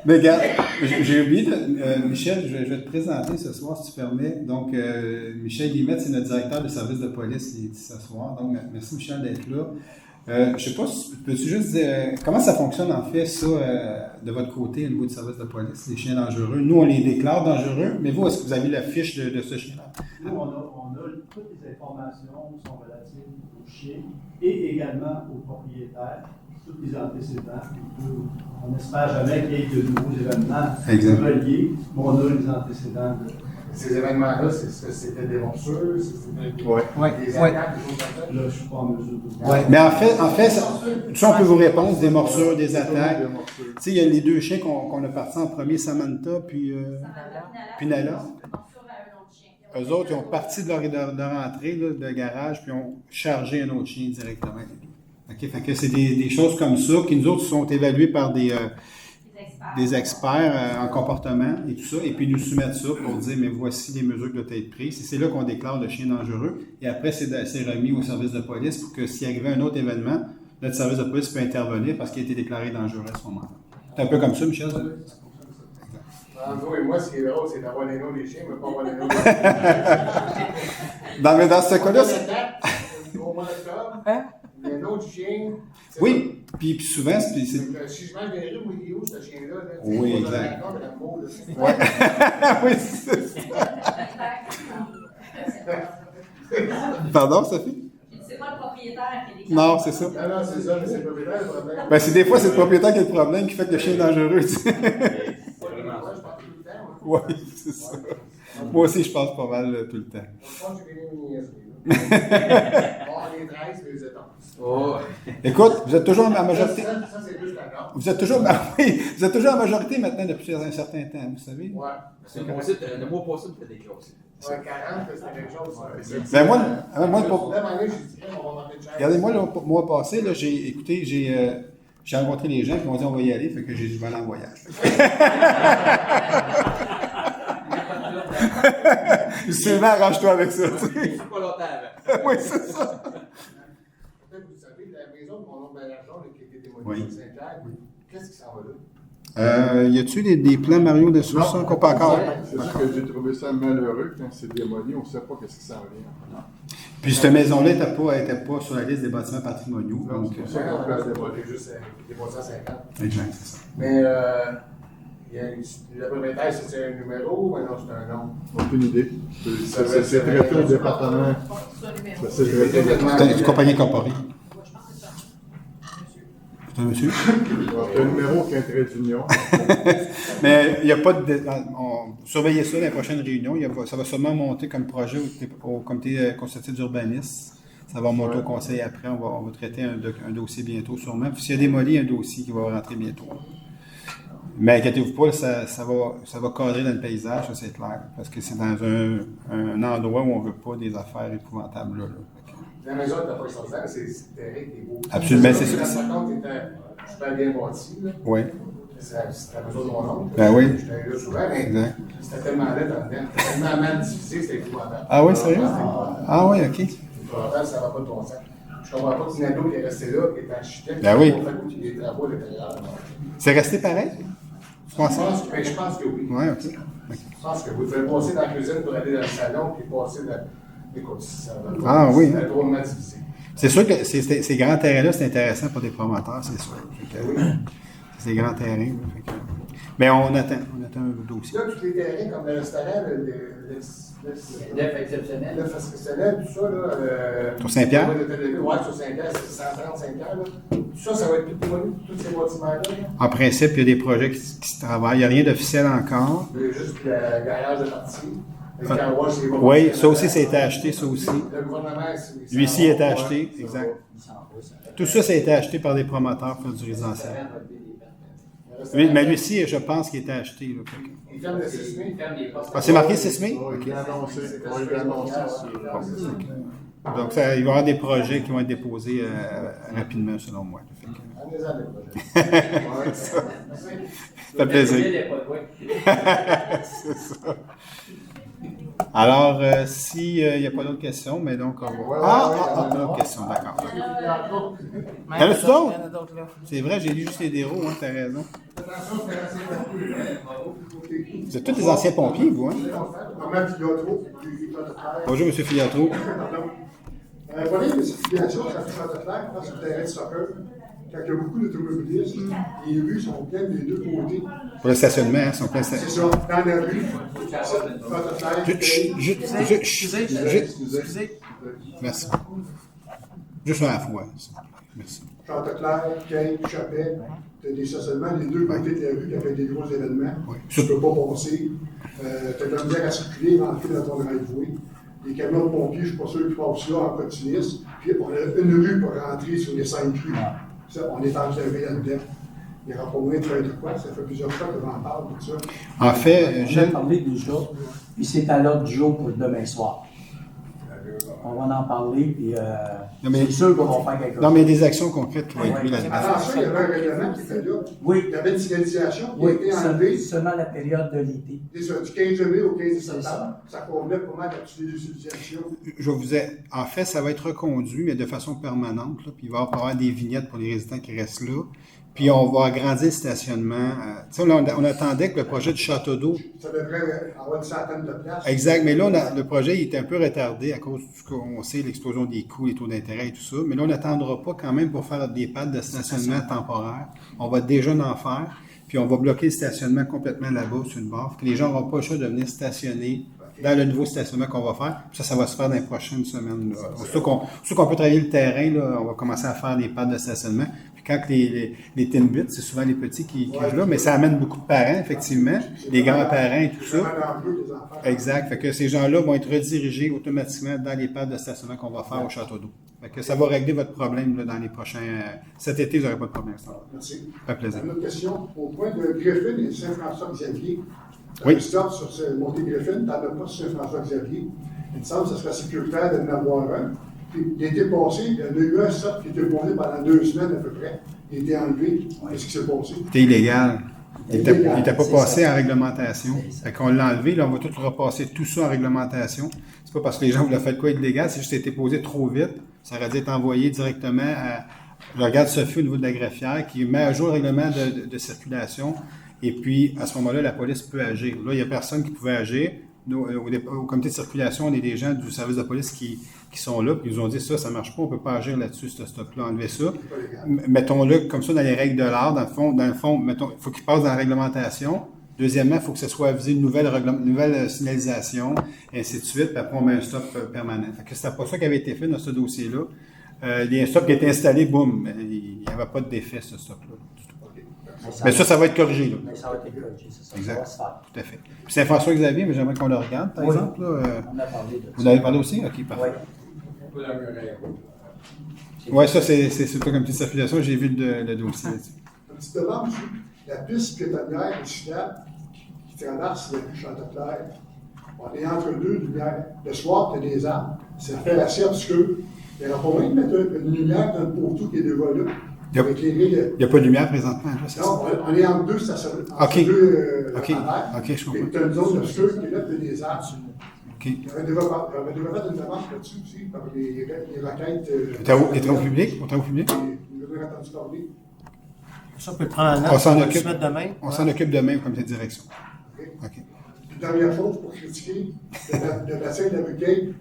Mais regarde, j'ai oublié, Michel, je vais te présenter ce soir, si tu permets. Donc, Michel Guillemette, c'est notre directeur de service de police qui est ici ce soir. Donc, merci Michel d'être là. Je ne sais pas, peux-tu juste dire, comment ça fonctionne en fait, ça, de votre côté, au niveau du service de police, les chiens dangereux? Nous, on les déclare dangereux, mais vous, est-ce que vous avez la fiche de ce chien-là? Nous, on a toutes les informations qui sont relatives aux chiens et également aux propriétaires. Tous les antécédents. On n'espère jamais qu'il y ait de nouveaux événements reliés, mais on a les antécédents. Ces événements-là, c'était des morsures, c'était des attaques, des choses comme ça? Là, je ne suis pas en mesure de dire. Ouais. Mais en fait ça, on peut vous répondre, des morsures, des attaques. Tu sais, il y a les 2 chiens qu'on a partis en premier, Samantha, puis Nala. Eux autres, ils ont parti de leur rentrée là, de garage, puis ont chargé un autre chien directement. OK, fait que c'est des choses comme ça qui, nous autres, sont évaluées par des experts en comportement et tout ça, et puis nous soumettent ça pour dire, mais voici les mesures qui doivent être prises. C'est là qu'on déclare le chien dangereux, et après, c'est remis au service de police pour que s'il arrivait un autre événement, notre service de police peut intervenir parce qu'il a été déclaré dangereux à ce moment-là. C'est un peu comme ça, Michel? Andrew et moi, ce qui est drôle, c'est d'avoir les noms des chiens, mais pas avoir les noms des chiens. Mais dans ce cas-là, au mois d'octobre, il y a un autre chien. Oui, puis souvent, c'est... Si je mange des rues, il est où ce chien-là? Oui, exact. Ouais. Oui, c'est ça. Pardon, Sophie? C'est pas le propriétaire qui est déclaré. Non, c'est ça. Non, c'est ça, mais c'est le propriétaire le problème. Ben, des fois, c'est le propriétaire qui a le problème qui fait que le chien est dangereux, tu sais. Oui, c'est ça. Moi aussi, je pense pas mal tout le temps. Je pense que j'ai gagné une niaiserie. Bon, les 13, les étangs. Oh. Écoute, vous êtes toujours en majorité. Ça, c'est plus la norme. Vous êtes toujours, vous êtes toujours en majorité maintenant depuis un certain temps, vous savez? Ouais. Le mois passé, vous faites des classes. Ouais, 40, c'était quelque chose. Ben regardez-moi, le mois passé, là, j'ai rencontré les gens qui m'ont dit on va y aller, fait que j'ai dû aller en voyage. Sylvain, arrange-toi avec ça. C'est pas longtemps avant. Oui, c'est ça. Peut-être que vous savez, la maison de mon oncle Bernard, qui a été démolie à Saint-Clair, qu'est-ce qui s'en va là? Y a-t-il des plans, Mario, de ça qu'on pas encore? C'est sûr que j'ai trouvé ça malheureux quand c'est démoli, on ne sait pas qu'est-ce qui s'en vient. Puis cette maison-là n'était pas sur la liste des bâtiments patrimoniaux. Non, donc, c'est pour ça qu'on peut démolir juste des bâtiments 50. Exact, c'est ça. Mais le propriétaire, c'est un numéro ou non, c'est un nom? Aucune idée. C'est traité au département. C'est une compagnie incorporée. C'est un monsieur? C'est un numéro qui est un trait d'union. Mais il n'y a pas de. Surveillez ça dans les prochaines réunions. Ça va sûrement monter comme projet au comité consultatif d'urbanisme. Ça va monter au conseil après. On va traiter un dossier bientôt, sûrement. Puis s'il y a démoli, un dossier qui va rentrer bientôt. Mais inquiétez-vous pas, ça va cadrer dans le paysage, ça c'est clair. Parce que c'est dans un endroit où on ne veut pas des affaires épouvantables là. La maison n'était pas extraordinaire, c'est terrain qui est beau. Absolument, c'est ça. La rencontre était super bien bâtie. Oui. C'était la maison de mon oncle. Ben oui. J'étais là souvent, mais c'était tellement laid en dedans. C'était tellement mal divisé, c'était épouvantable. Ah oui, sérieux? Ah oui, ok. Épouvantable, ça ne va pas de ton sens. Je ne comprends pas que Nado qui est resté là, qui est architecte, Ben oui. qui a fait des travaux à l'intérieur. C'est resté pareil? Je pense que oui. Oui, ok. Je pense que vous devez passer dans la cuisine pour aller dans le salon, puis passer dans. Écoute, Ah oui. C'est drôlement divisé. C'est sûr que ces grands terrains-là, c'est intéressant pour des promoteurs, c'est sûr. Ces grands terrains. Mais on attend un dossier. Là, tous les terrains, comme le restaurant, L'œuf exceptionnel. L'œuf exceptionnel, tout ça, là. Sur Saint-Pierre? Oui, sur Saint-Pierre, c'est 135 ans, là. Tout ça, ça va être tout démoli, tous ces bâtiments-là. En principe, il y a des projets qui se travaillent. Il n'y a rien d'officiel encore. Il y a juste le garage de partie. Oui, ça aussi, ça a été acheté, ça aussi. Le gouvernement, Lui-ci a été acheté, exact. Tout ça, ça a été acheté par des promoteurs pour du résidentiel. Mais lui-ci, je pense qu'il a été acheté. Là, il ferme le 6 mai, il ferme les portes. Ah, c'est marqué 6 mai? Oui, il l'a annoncé. Oui, il l'a annoncé. Donc, il va y avoir des projets qui vont être déposés rapidement, selon moi. Ça fait plaisir. C'est ça. Alors, s'il n'y a pas d'autres questions, mais donc on va. D'autres questions, d'accord. Il y en a-tu d'autres? C'est vrai, j'ai lu juste les déros, hein, t'as raison. Vous êtes tous des anciens pompiers, vous, hein? Bonjour, M. Filiatro. Le problème de circulation, ça fait chanter clair, parce que le terrain de soccer, quand il y a beaucoup d'automobilistes, les rues sont pleines des deux côtés. Pour le stationnement, hein, sont pleins. C'est ça, dans la rue, Excusez. Merci. Juste à la fois. Merci. Chanteclair, Quai, Chapet, tu as des stationnements des deux côtés de la rue qui fait des gros événements. Tu ne peux pas passer. Tu as de la misère à circuler, rentrer dans ton driveway. Les camions de pompiers, je ne suis pas sûr qu'ils passent là en continuiste. Puis on a une rue pour rentrer sur les 5 rues. Ça, on est enlevé là-dedans. Il n'y aura pas moyen de faire de quoi. Ça fait plusieurs fois que j'en parle de ça. En fait, j'ai parlé déjà, puis c'est à l'ordre du jour pour demain soir. On va en parler, puis c'est sûr qu'on va faire quelque chose. Non, mais il y a des actions concrètes qui vont être prises là-dedans. Avant ça, il y avait un règlement qui était là. Oui. Il y avait une signalisation qui a été enlevée. Seulement la période de l'été. C'est ça, du 15 mai au 15 septembre. Ça convenait pour mal à toutes les utilisations. Je vous ai... En fait, ça va être reconduit, mais de façon permanente. Là, puis il va y avoir des vignettes pour les résidents qui restent là. Puis on va agrandir le stationnement. On attendait que le projet du château d'eau. Ça devrait avoir une centaine de places. Exact, mais là, le projet il est un peu retardé à cause de ce qu'on sait, l'explosion des coûts, les taux d'intérêt et tout ça. Mais là, on n'attendra pas quand même pour faire des pads de stationnement temporaire. On va déjà en faire. Puis on va bloquer le stationnement complètement là-bas sur une barre. Que les gens n'auront pas le choix de venir stationner dans le nouveau stationnement qu'on va faire. Puis ça va se faire dans les prochaines semaines. Surtout qu'on peut travailler le terrain, là, on va commencer à faire des pads de stationnement. Puis quand les Timbits, c'est souvent les petits qui jouent là, mais ça amène beaucoup de parents, effectivement, les grands-parents et tout ça. Exact. Fait que ces gens-là vont être redirigés automatiquement dans les pads de stationnement qu'on va faire au Château d'eau. Fait que ça va régler votre problème là, dans les prochains... cet été, vous n'aurez pas de problème. Merci. Ça fait plaisir. Une autre question. Au point de Griffin et Saint-François-Xavier, tu as oui. un stop sur Monté-Griffin, tu n'en as pas sur Saint-François-Xavier. Il me semble que ça serait sécuritaire de en avoir un. Puis, l'été passé, il y en a eu un stop qui était posé pendant 2 semaines à peu près. Il a été enlevé. Qu'est-ce qui s'est passé? C'était illégal. Il n'était pas passé en réglementation. Fait qu'on l'a enlevé, là, on va tout repasser tout ça en réglementation. C'est pas parce que les gens voulaient faire quoi illégal, c'est juste que c'était posé trop vite. Ça aurait dû être envoyé directement à... Je regarde Sophie au niveau de la greffière qui met à jour le règlement de circulation. Et puis, à ce moment-là, la police peut agir. Là, il n'y a personne qui pouvait agir. Nous, au comité de circulation, on est des gens du service de police qui sont là, puis ils nous ont dit ça ne marche pas, on ne peut pas agir là-dessus, ce stop-là, enlever ça. Mettons-le comme ça dans les règles de l'art, dans le fond, il faut qu'il passe dans la réglementation. Deuxièmement, il faut que ce soit avisé une nouvelle signalisation, et ainsi de suite, puis après on met un stop permanent. Fait que c'était pas ça qui avait été fait dans ce dossier-là. Il y a un stop qui a été installé, boum, il n'y avait pas d'effet, ce stock-là, du tout. OK. Mais ça va être corrigé, là. Mais ça va être corrigé, c'est ça. Exact. Ça va se faire. Tout à fait. Puis c'est François-Xavier, mais j'aimerais qu'on le regarde, par Oui. exemple. Là, On a parlé de ça. vous en avez parlé aussi? OK, parfait. Oui. Oui, ça, c'est surtout comme petite circulation. J'ai vu le dossier. Une petite demande aussi. La piste piétonnière et cyclable qui traverse la rue Chanteclair, on est entre deux lumières. Le soir, tu as des arbres. Ça fait assez obscur. Il n'y aura pas moyen de mettre une lumière d'un poteau qui est déjà là. Il n'y a pas de lumière présentement. Là, c'est non, ça? on est entre deux stations. Entre OK. deux OK, je comprends. Et tu as une zone obscure qui est là, tu as des arbres. OK. Il y avait déjà fait une demande là-dessus aussi, par les requêtes. Les travaux publics? Aux travaux publics? Vous avez entendu parler. Ça, on peut le prendre en note. On s'en va le occupe. soumettre demain. On s'en occupe demain comme cette direction. OK. Puis dernière chose pour critiquer, le bassin de la rue Cape,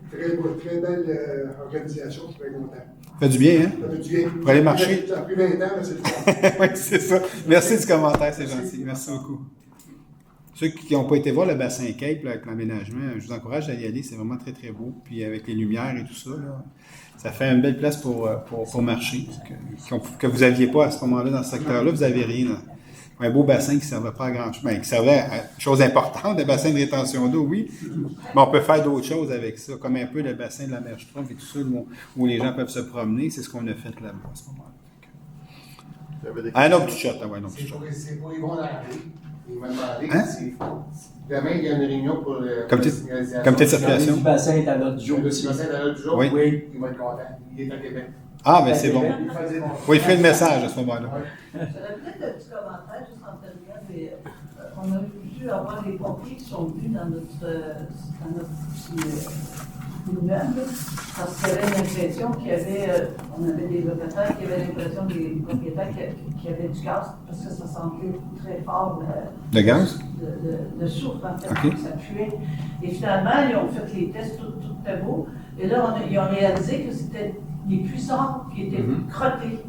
très belle organisation, je suis très content. Ça fait du bien, hein? Ça fait du bien. Pour aller marcher. Ça a pris 20 ans, mais c'est le fun. Oui, c'est ça. Merci du commentaire, c'est gentil. Merci beaucoup. Ceux qui n'ont pas été voir le bassin Cape là, avec l'aménagement, je vous encourage à y aller. C'est vraiment très, très beau. Puis avec les lumières et tout ça, là, ça fait une belle place pour marcher. Que vous n'aviez pas à ce moment-là dans ce secteur-là. Vous n'avez rien. Là. Un beau bassin qui ne servait pas à grand-chose. Ben, qui servait à une chose importante, le bassin de rétention d'eau, oui. Mais on peut faire d'autres choses avec ça, comme un peu le bassin de la mer Schtroumpf et tout ça, où les gens peuvent se promener. C'est ce qu'on a fait là-bas à ce moment-là. Un autre petit shot, ouais, un autre petit shot. C'est pour Yvon Larrey. Il m'a demandé Hein? si demain il y a une réunion pour le Comité de circulation. Le bassin est à l'ordre du jour Le aussi. bassin est à l'ordre du jour. Oui. Il va être content. Il est à Québec. Ah, ben c'est bon. Il faisait bon. Oui, il fait le message à ce moment-là. J'aurais peut-être un petit commentaire, juste en terminant, mais on a dû avoir des pompiers qui sont venus dans notre petit immeuble, parce qu'il y avait l'impression qu'il y avait, on avait des locataires qui avaient l'impression, des propriétaires qui avaient du gaz, parce que ça sentait très fort. De gaz? De soufre, en fait, OK. ça puait. Et finalement, ils ont fait les tests, tout était beau. Et là, ils ont réalisé que c'était les puissants qui étaient crottés.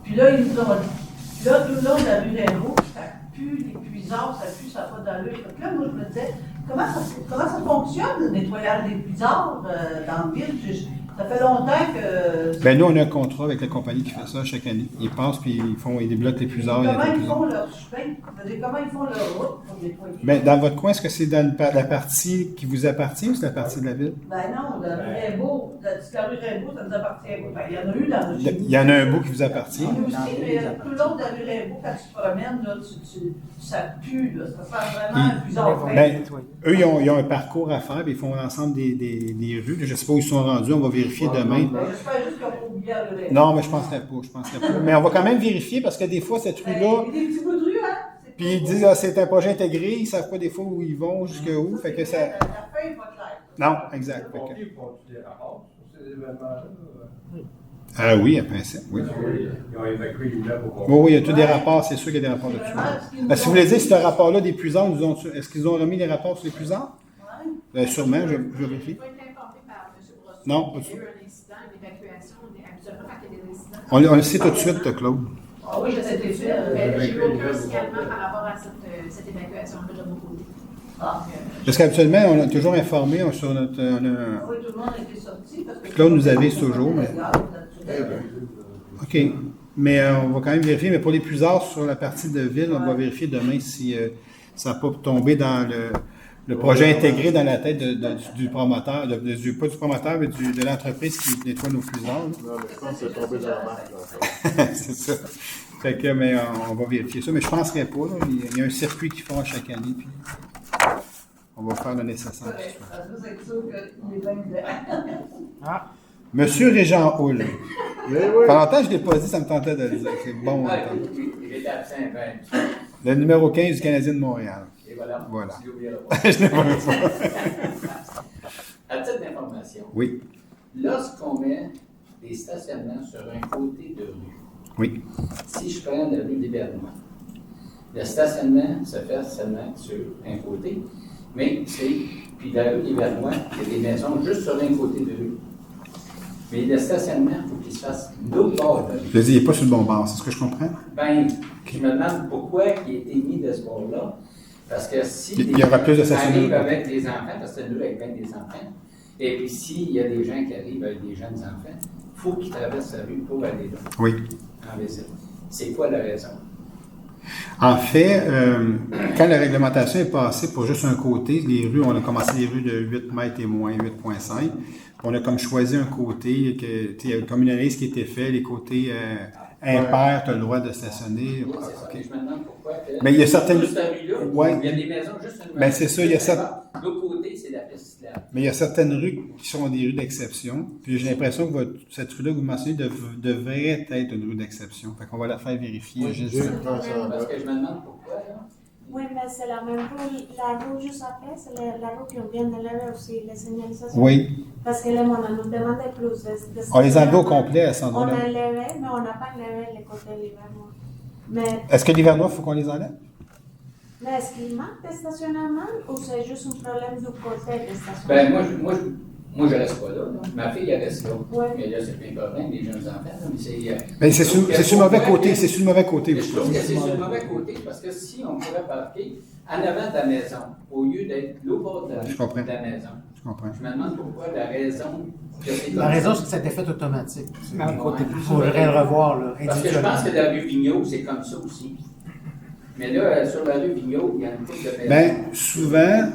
Puis là, ils nous ont dit, là, tout le long de la rue Rimbaud, ça pue, les puisards, ça pue, ça n'a pas d'allure. Fait que là, moi, je me disais, comment ça fonctionne, le nettoyage des puisards dans la ville? Ça fait longtemps que... Ben nous, on a un contrat avec la compagnie qui fait ça chaque année. Ils passent puis ils débloquent les puisards. Comment ils font leur chemin? Comment ils font leur route pour nettoyer? Ben, dans votre coin, est-ce que c'est dans la partie qui vous appartient ou c'est la partie de la ville? Ben non, la rue Rimbaud, la rue Rimbaud, ça nous appartient. Ben, il y en a eu dans le Il y en a un bout qui vous appartient. Il y en a aussi, mais tout le long de la rue Rimbaud, quand tu te promènes, là, ça pue, là, ça sent vraiment un puisard. Ben, eux, ils ont un parcours à faire, puis ils font l'ensemble des rues. Je ne sais pas où ils sont rendus, on va vérifier demain. J'espère juste qu'on va oublier la rue Rimbaud. Non, mais je ne penserais pas. Mais on va quand même vérifier parce que des fois, cette rue-là. Il y a des petits bouts de rue, hein? Puis ils disent, ah, c'est un projet intégré, ils ne savent pas des fois où ils vont, jusqu'où. Fait que ça. La fin n'est pas claire. Non, exact. Les pompiers font des rapports sur ces événements-là. Ah oui, à principe, oui. Ils ont évacué l'immeuble au complet. Oui, oui, il y a tous des rapports, c'est sûr qu'il y a des rapports là-dessus. Si vous voulez dire, ce rapport-là des puisards, est-ce qu'ils ont remis les rapports sur les puisards? Sûrement, je vérifie. Non, pas du tout. On le sait tout de suite, Claude. Ah oui, je sais tout de suite. Mais j'ai eu aucun signalement par rapport à cette évacuation-là de mon côté. Parce qu'habituellement, on a toujours informé sur notre. Oui, tout le monde était sorti parce que. Claude nous avise toujours, mais. OK. Mais on va quand même vérifier. Mais pour les puisards sur la partie de ville, on va vérifier demain si ça n'a pas tombé dans le projet intégré dans la tête du promoteur, pas du promoteur, mais de l'entreprise qui nettoie nos puisards. Non, mais je pense que c'est tombé dans la marque. C'est ça. Fait que, mais on va vérifier ça. Mais je ne penserais pas. Là. Il y a un circuit qu'ils font à chaque année. Puis on va faire le nécessaire. Monsieur Régent Hull. Pendant longtemps, je ne l'ai pas dit, ça me tentait de le dire. C'est bon. Il est absent, le numéro 15 du Canadien de Montréal. Et voilà. Voilà. Je ne l'ai pas. À titre d'information. Oui. Lorsqu'on met des stationnements sur un côté de rue, oui. Si je prends la rue des Bernois, le stationnement se fait seulement sur un côté, mais puis la rue des Bernois, il y a des maisons juste sur un côté de rue. Mais le stationnement, il faut qu'il se fasse l'autre bord de la rue. Je dis, il n'est pas sur le bon bord, c'est ce que je comprends? Ben, je me demande pourquoi il a été mis de ce bord-là. Parce que si il y aura plus de stationnement arrivent avec des enfants, parce que c'est une rue avec bien des enfants, Et puis, s'il y a des gens qui arrivent avec des jeunes enfants, il faut qu'ils traversent la rue pour aller là. Oui. En visite. C'est quoi la raison? En fait, quand la réglementation est passée pour juste un côté, les rues, on a commencé les rues de 8 mètres et moins, 8,5. On a comme choisi un côté, il y a comme une analyse qui a été faite, les côtés impairs, tu as le droit de stationner. Oui, c'est ça. Okay. Je me demande pourquoi. Mais il y a certaines. Juste à rue-là, Ouais. il y a des maisons juste une Ben, c'est ça, il y a L'autre côté, c'est la piste cyclable. Mais il y a certaines rues qui sont des rues d'exception. Puis j'ai l'impression que cette rue-là que vous mentionnez devrait être une rue d'exception. Fait qu'on va la faire vérifier. Oui, parce que je me demande pourquoi, là. Oui, mais c'est la même rue, la rue juste après, c'est la rue qu'on vient de lever aussi, les signalisations. Oui. Parce que là, on nous demandait plus de On les enlevait au complet à cet On endroit-là. a levé, mais on n'a pas levé les côtés l'hivernois. Mais Est-ce que l'hivernois, il faut qu'on les enlève? Mais est-ce qu'il manque de stationnement ou c'est juste un problème du côté de stationnement? Ben, moi, je reste pas là. Ma fille, elle reste là. Ouais. Mais là, c'est plein de problèmes, les jeunes enfants. Là, mais c'est Ben, c'est sur le mauvais côté. C'est sur le mauvais côté. Je trouve que c'est sur le mauvais côté parce que si on pourrait parquer en avant de la maison, au lieu d'être l'autre bord de la maison, je comprends. Je me demande pourquoi la raison. La raison, c'est que ça a été fait automatique. Il faudrait le revoir là, parce que je pense que dans la rue Vigneault, c'est comme ça aussi. Mais là, sur la rue Vigneault, il y a une couple de maisons. Bien, souvent,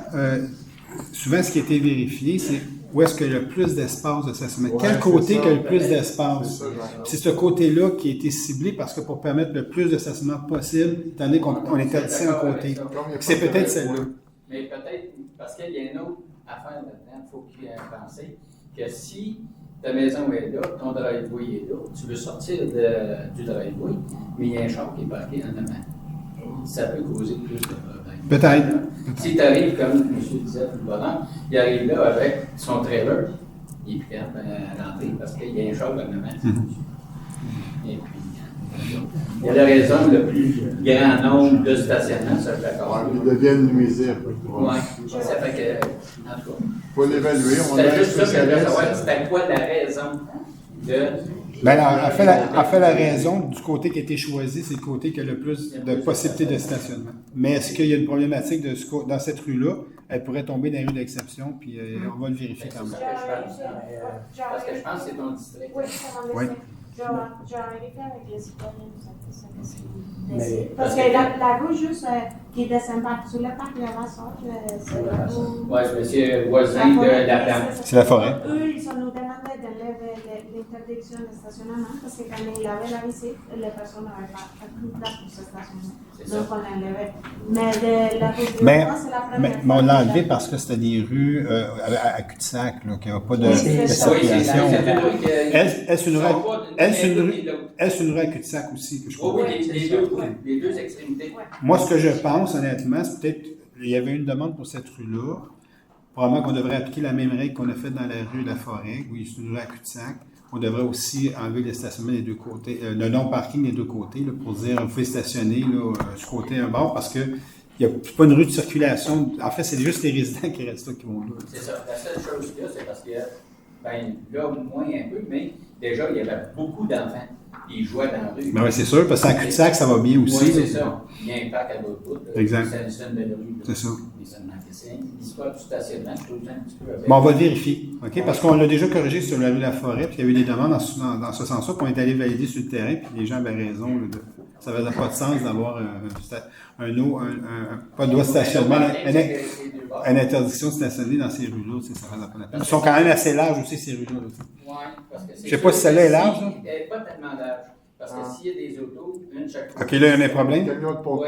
ce qui a été vérifié, c'est où est-ce qu'il y a le plus d'espace de stationnement. Ouais, Quel côté ça. qui a le plus d'espace? C'est C'est ce côté-là qui a été ciblé parce que pour permettre le plus de stationnement possible, étant donné qu'on interdit un côté. C'est peut-être celle-là. Mais peut-être, parce qu'il y a une autre affaire là-dedans, il faut qu'il y ait pensé, que si ta maison est là, ton driveway est là, tu veux sortir du driveway, mais il y a un char qui est parqué en avant. Ça peut causer plus de problèmes. Peut-être. Si tu arrives, comme M. disait, le bonhomme, il arrive là avec son trailer, il est plus capable à l'entrée parce qu'il y a un char en avant. Et puis, il y a la raison, le plus grand nombre de stationnements, ça je suis d'accord. Ils deviennent nuisibles. Oui, ça fait que, en tout cas. Il faut l'évaluer. C'est juste ça que je voulais savoir, c'était quoi la raison de. Ben, en fait, la raison du côté qui a été choisi, c'est le côté qui a le plus de possibilités de stationnement. Mais est-ce qu'il y a une problématique dans cette rue-là? Elle pourrait tomber dans les rues d'exception, puis on va le vérifier quand même. Parce que je pense que c'est ton district. Oui, c'est mon Oui. district. Je vais vérifier avec les citoyens. Mais- Parce que la rue juste qui désembarque sur le parc de la Vasseur, c'est la rue. Oui, je me suis voisin de la plante. C'est la forêt. Eux, ils nous demandaient d'enlever l'interdiction de stationnement parce que quand il y avait la visite, les personnes n'avaient pas plus de place pour se stationner. Donc on l'a enlevé. Mais de la rue de Mais, Vasseur, c'est la première mais on l'a enlevé fois. parce que c'était des rues à cul-de-sac, là, qu'il n'y a pas de, Oui, c'est de ça. circulation. Oui, c'est une rue qui- Elle, c'est une rue Ils sont pas elle, c'est une rue à cul-de-sac aussi, que je crois. Oui, les deux extrémités. Moi, ce que je pense, honnêtement, c'est peut-être il y avait une demande pour cette rue-là. Probablement qu'on devrait appliquer la même règle qu'on a faite dans la rue de la Forêt, où il y a une rue à cul-de-sac. On devrait aussi enlever le stationnement des deux côtés, le non-parking des deux côtés, là, pour dire vous pouvez stationner là, du côté un bord, parce que il n'y a pas une rue de circulation. En fait, c'est juste les résidents qui restent là qui vont là. C'est ça. La seule chose qu'il y a, c'est parce que, ben, là, moins un peu, mais déjà, il y avait beaucoup d'enfants. Ils jouaient dans la rue. Ben oui, c'est sûr, parce qu'en cul-de-sac, ça va bien aussi. Oui, c'est là. ça. Il y a un parc à l'autre bout. Exact. C'est une belle rue. C'est ça. Mais seulement que c'est l'histoire du stationnement, je trouve ça un petit peu avec. Bon, on va le vérifier, OK? Parce qu'on l'a déjà corrigé sur la rue de la Forêt, puis il y a eu des demandes dans ce sens-là, puis on est allé valider sur le terrain, puis les gens avaient raison. Là, ça n'avait pas de sens d'avoir pas de droit de stationnement, une interdiction de stationner dans ces rues-là, ça ne faisait pas la peine. Ils sont quand même assez larges aussi, ces rues-là. Oui, parce que c'est. Je sais pas si celle-là est large, là. Elle n'est pas tellement large. Parce que s'il y a des autos, une chaque fois. OK, là, il y a un problème? Oui,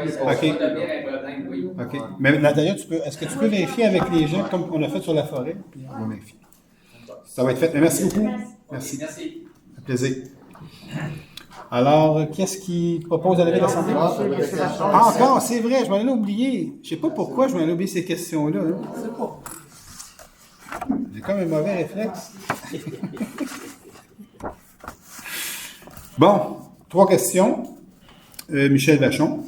ça va OK. devenir un problème, oui. OK. Mais Natalia, est-ce que tu peux vérifier avec les gens, comme on a fait sur la forêt? Puis on va vérifier. Ça va être fait. Mais merci beaucoup. Merci. Merci. Ça fait plaisir. Alors, qu'est-ce qui propose à la de la santé? Ah, encore, c'est vrai, je m'en allais oublier. Je ne sais pas pourquoi je m'en allais oublier ces questions-là. J'ai comme un mauvais réflexe. Bon, 3 questions. Michel Vachon.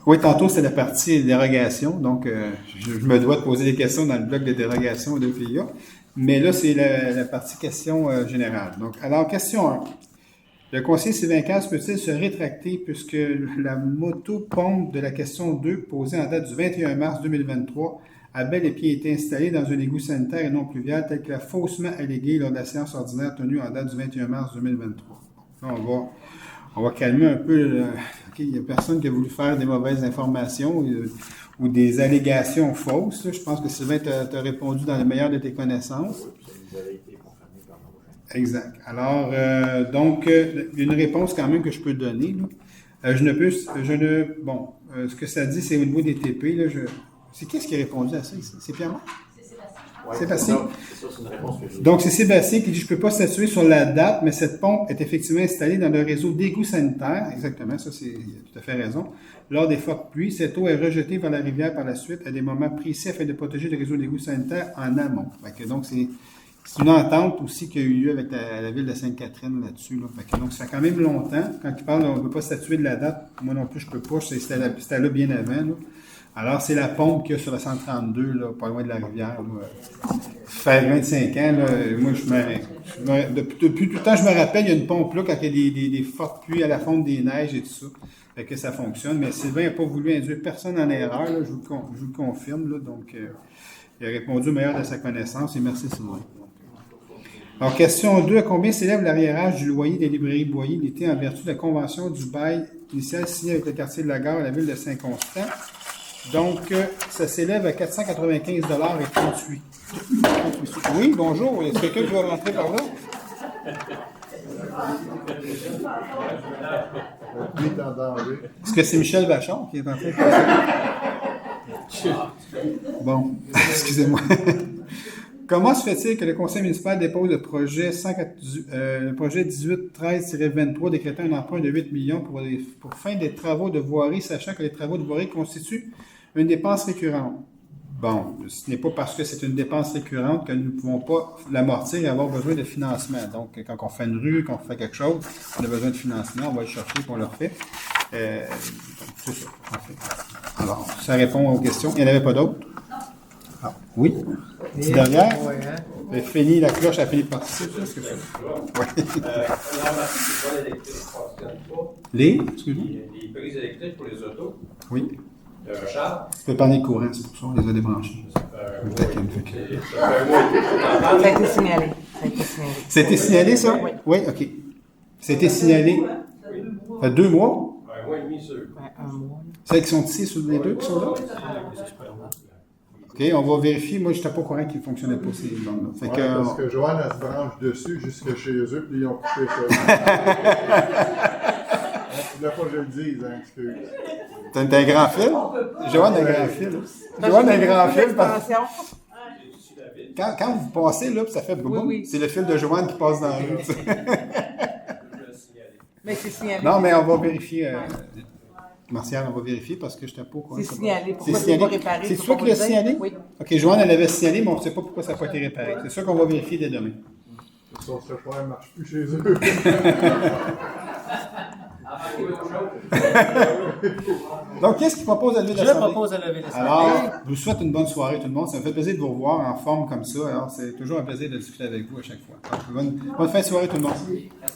Oui, tantôt, c'est la partie dérogation. Donc, je me dois de poser des questions dans le bloc de dérogation de PIA. Mais là, c'est la partie question générale. Donc, alors, question 1. Le conseiller Sylvain Casse peut-il se rétracter puisque la moto-pompe de la question 2, posée en date du 21 mars 2023, a bel et bien été installée dans un égout sanitaire et non pluvial tel que l'a faussement allégué lors de la séance ordinaire tenue en date du 21 mars 2023. Là, on va calmer un peu. Il n'y a personne qui a voulu faire des mauvaises informations ou des allégations fausses. Là. Je pense que Sylvain t'a répondu dans le meilleur de tes connaissances. Vous avez été confirmé par moi. Exact. Alors, donc, une réponse quand même que je peux donner. Là. Bon, ce que ça dit, c'est au niveau des TP. Là, c'est qui est-ce qui a répondu à ça ici? C'est Pierre-Marc? Ouais, Sébastien. C'est ça, c'est une réponse que j'ai. Donc, c'est Sébastien qui dit « Je ne peux pas statuer sur la date, mais cette pompe est effectivement installée dans le réseau d'égouts sanitaires. » Exactement, ça, il a tout à fait raison. Lors des fortes pluies, cette eau est rejetée vers la rivière par la suite à des moments précis afin de protéger le réseau d'égouts sanitaires en amont. Fait que, donc, c'est une entente aussi qui a eu lieu avec la ville de Sainte-Catherine là-dessus. Là. Fait que, donc, ça fait quand même longtemps. Quand il parle, on ne peut pas statuer de la date. Moi non plus, je ne peux pas. C'était là bien avant. Là. Alors, c'est la pompe qu'il y a sur la 132, là, pas loin de la rivière. Là. Ça fait 25 ans, là, moi, depuis tout le temps, je me rappelle, il y a une pompe là, quand il y a des fortes pluies à la fonte des neiges et tout ça. Fait que ça fonctionne. Mais Sylvain n'a pas voulu induire personne en erreur, là, je vous le confirme. Là, donc, il a répondu au meilleur de sa connaissance et merci Sylvain. Alors, question 2. À combien s'élève l'arriérage du loyer des librairies Boyer l'été en vertu de la convention du bail initial signée avec le quartier de la Gare et la ville de Saint-Constant? Donc, ça s'élève à 495,38 $. Oui, bonjour. Est-ce que quelqu'un veut rentrer par là? Est-ce que c'est Michel Vachon qui est en train de passer? Bon, excusez-moi. Comment se fait-il que le conseil municipal dépose le projet 1813-23 décrétant un emprunt de 8 millions pour fin des travaux de voirie, sachant que les travaux de voirie constituent une dépense récurrente? Bon, ce n'est pas parce que c'est une dépense récurrente que nous ne pouvons pas l'amortir et avoir besoin de financement. Donc, quand on fait une rue, quand on fait quelque chose, on a besoin de financement, on va le chercher et on le refait. C'est ça, en fait. Alors, ça répond aux questions. Il n'y en avait pas d'autres? Ah, oui. C'est derrière? Oui, hein? Fini, la cloche a fini de participer. Qu'est-ce que c'est? Oui. Les? Excuse-moi. Les prises électriques pour les autos. Oui. Charles. Tu peux parler courant, c'est pour ça, on les a débranchés. Ça a été signalé. Ça a été signalé, ça? Oui. Oui, OK. Ça a été signalé. Ça fait 2 mois? Un mois et demi, sûr. Un mois. C'est qui sont ici, sur les deux qui sont là? OK, on va vérifier. Moi, je n'étais pas au courant qu'ils ne fonctionnaient pas, ces bandes-là. Ouais, parce que Joanne, elle se branche dessus jusque chez eux, puis ils ont coupé ça. Tu voulais pas que je le dise, hein, excuse. T'as un grand fil? Joanne a un grand fil. Joanne a un grand fil. Quand vous passez, là, puis ça fait boum, oui. C'est le fil de Joanne qui passe dans la rue. Mais c'est signalé. Non, mais on va vérifier. Martial, on va vérifier parce que je n'étais pas au courant. C'est signalé. Pourquoi c'est pas réparé? C'est toi qui l'as signalé? Oui. OK, Joanne, elle avait signalé, mais on ne sait pas pourquoi ça n'a pas été réparé. C'est sûr qu'on va vérifier dès demain. Son chauffeur ne marche plus chez eux. Donc, qu'est-ce qu'il propose à lever l'Assemblée? Je propose à lever l'Assemblée. Alors, je vous souhaite une bonne soirée, tout le monde. Ça me fait plaisir de vous revoir en forme comme ça. Alors, c'est toujours un plaisir de discuter avec vous à chaque fois. Donc, bonne fin de soirée, tout le monde.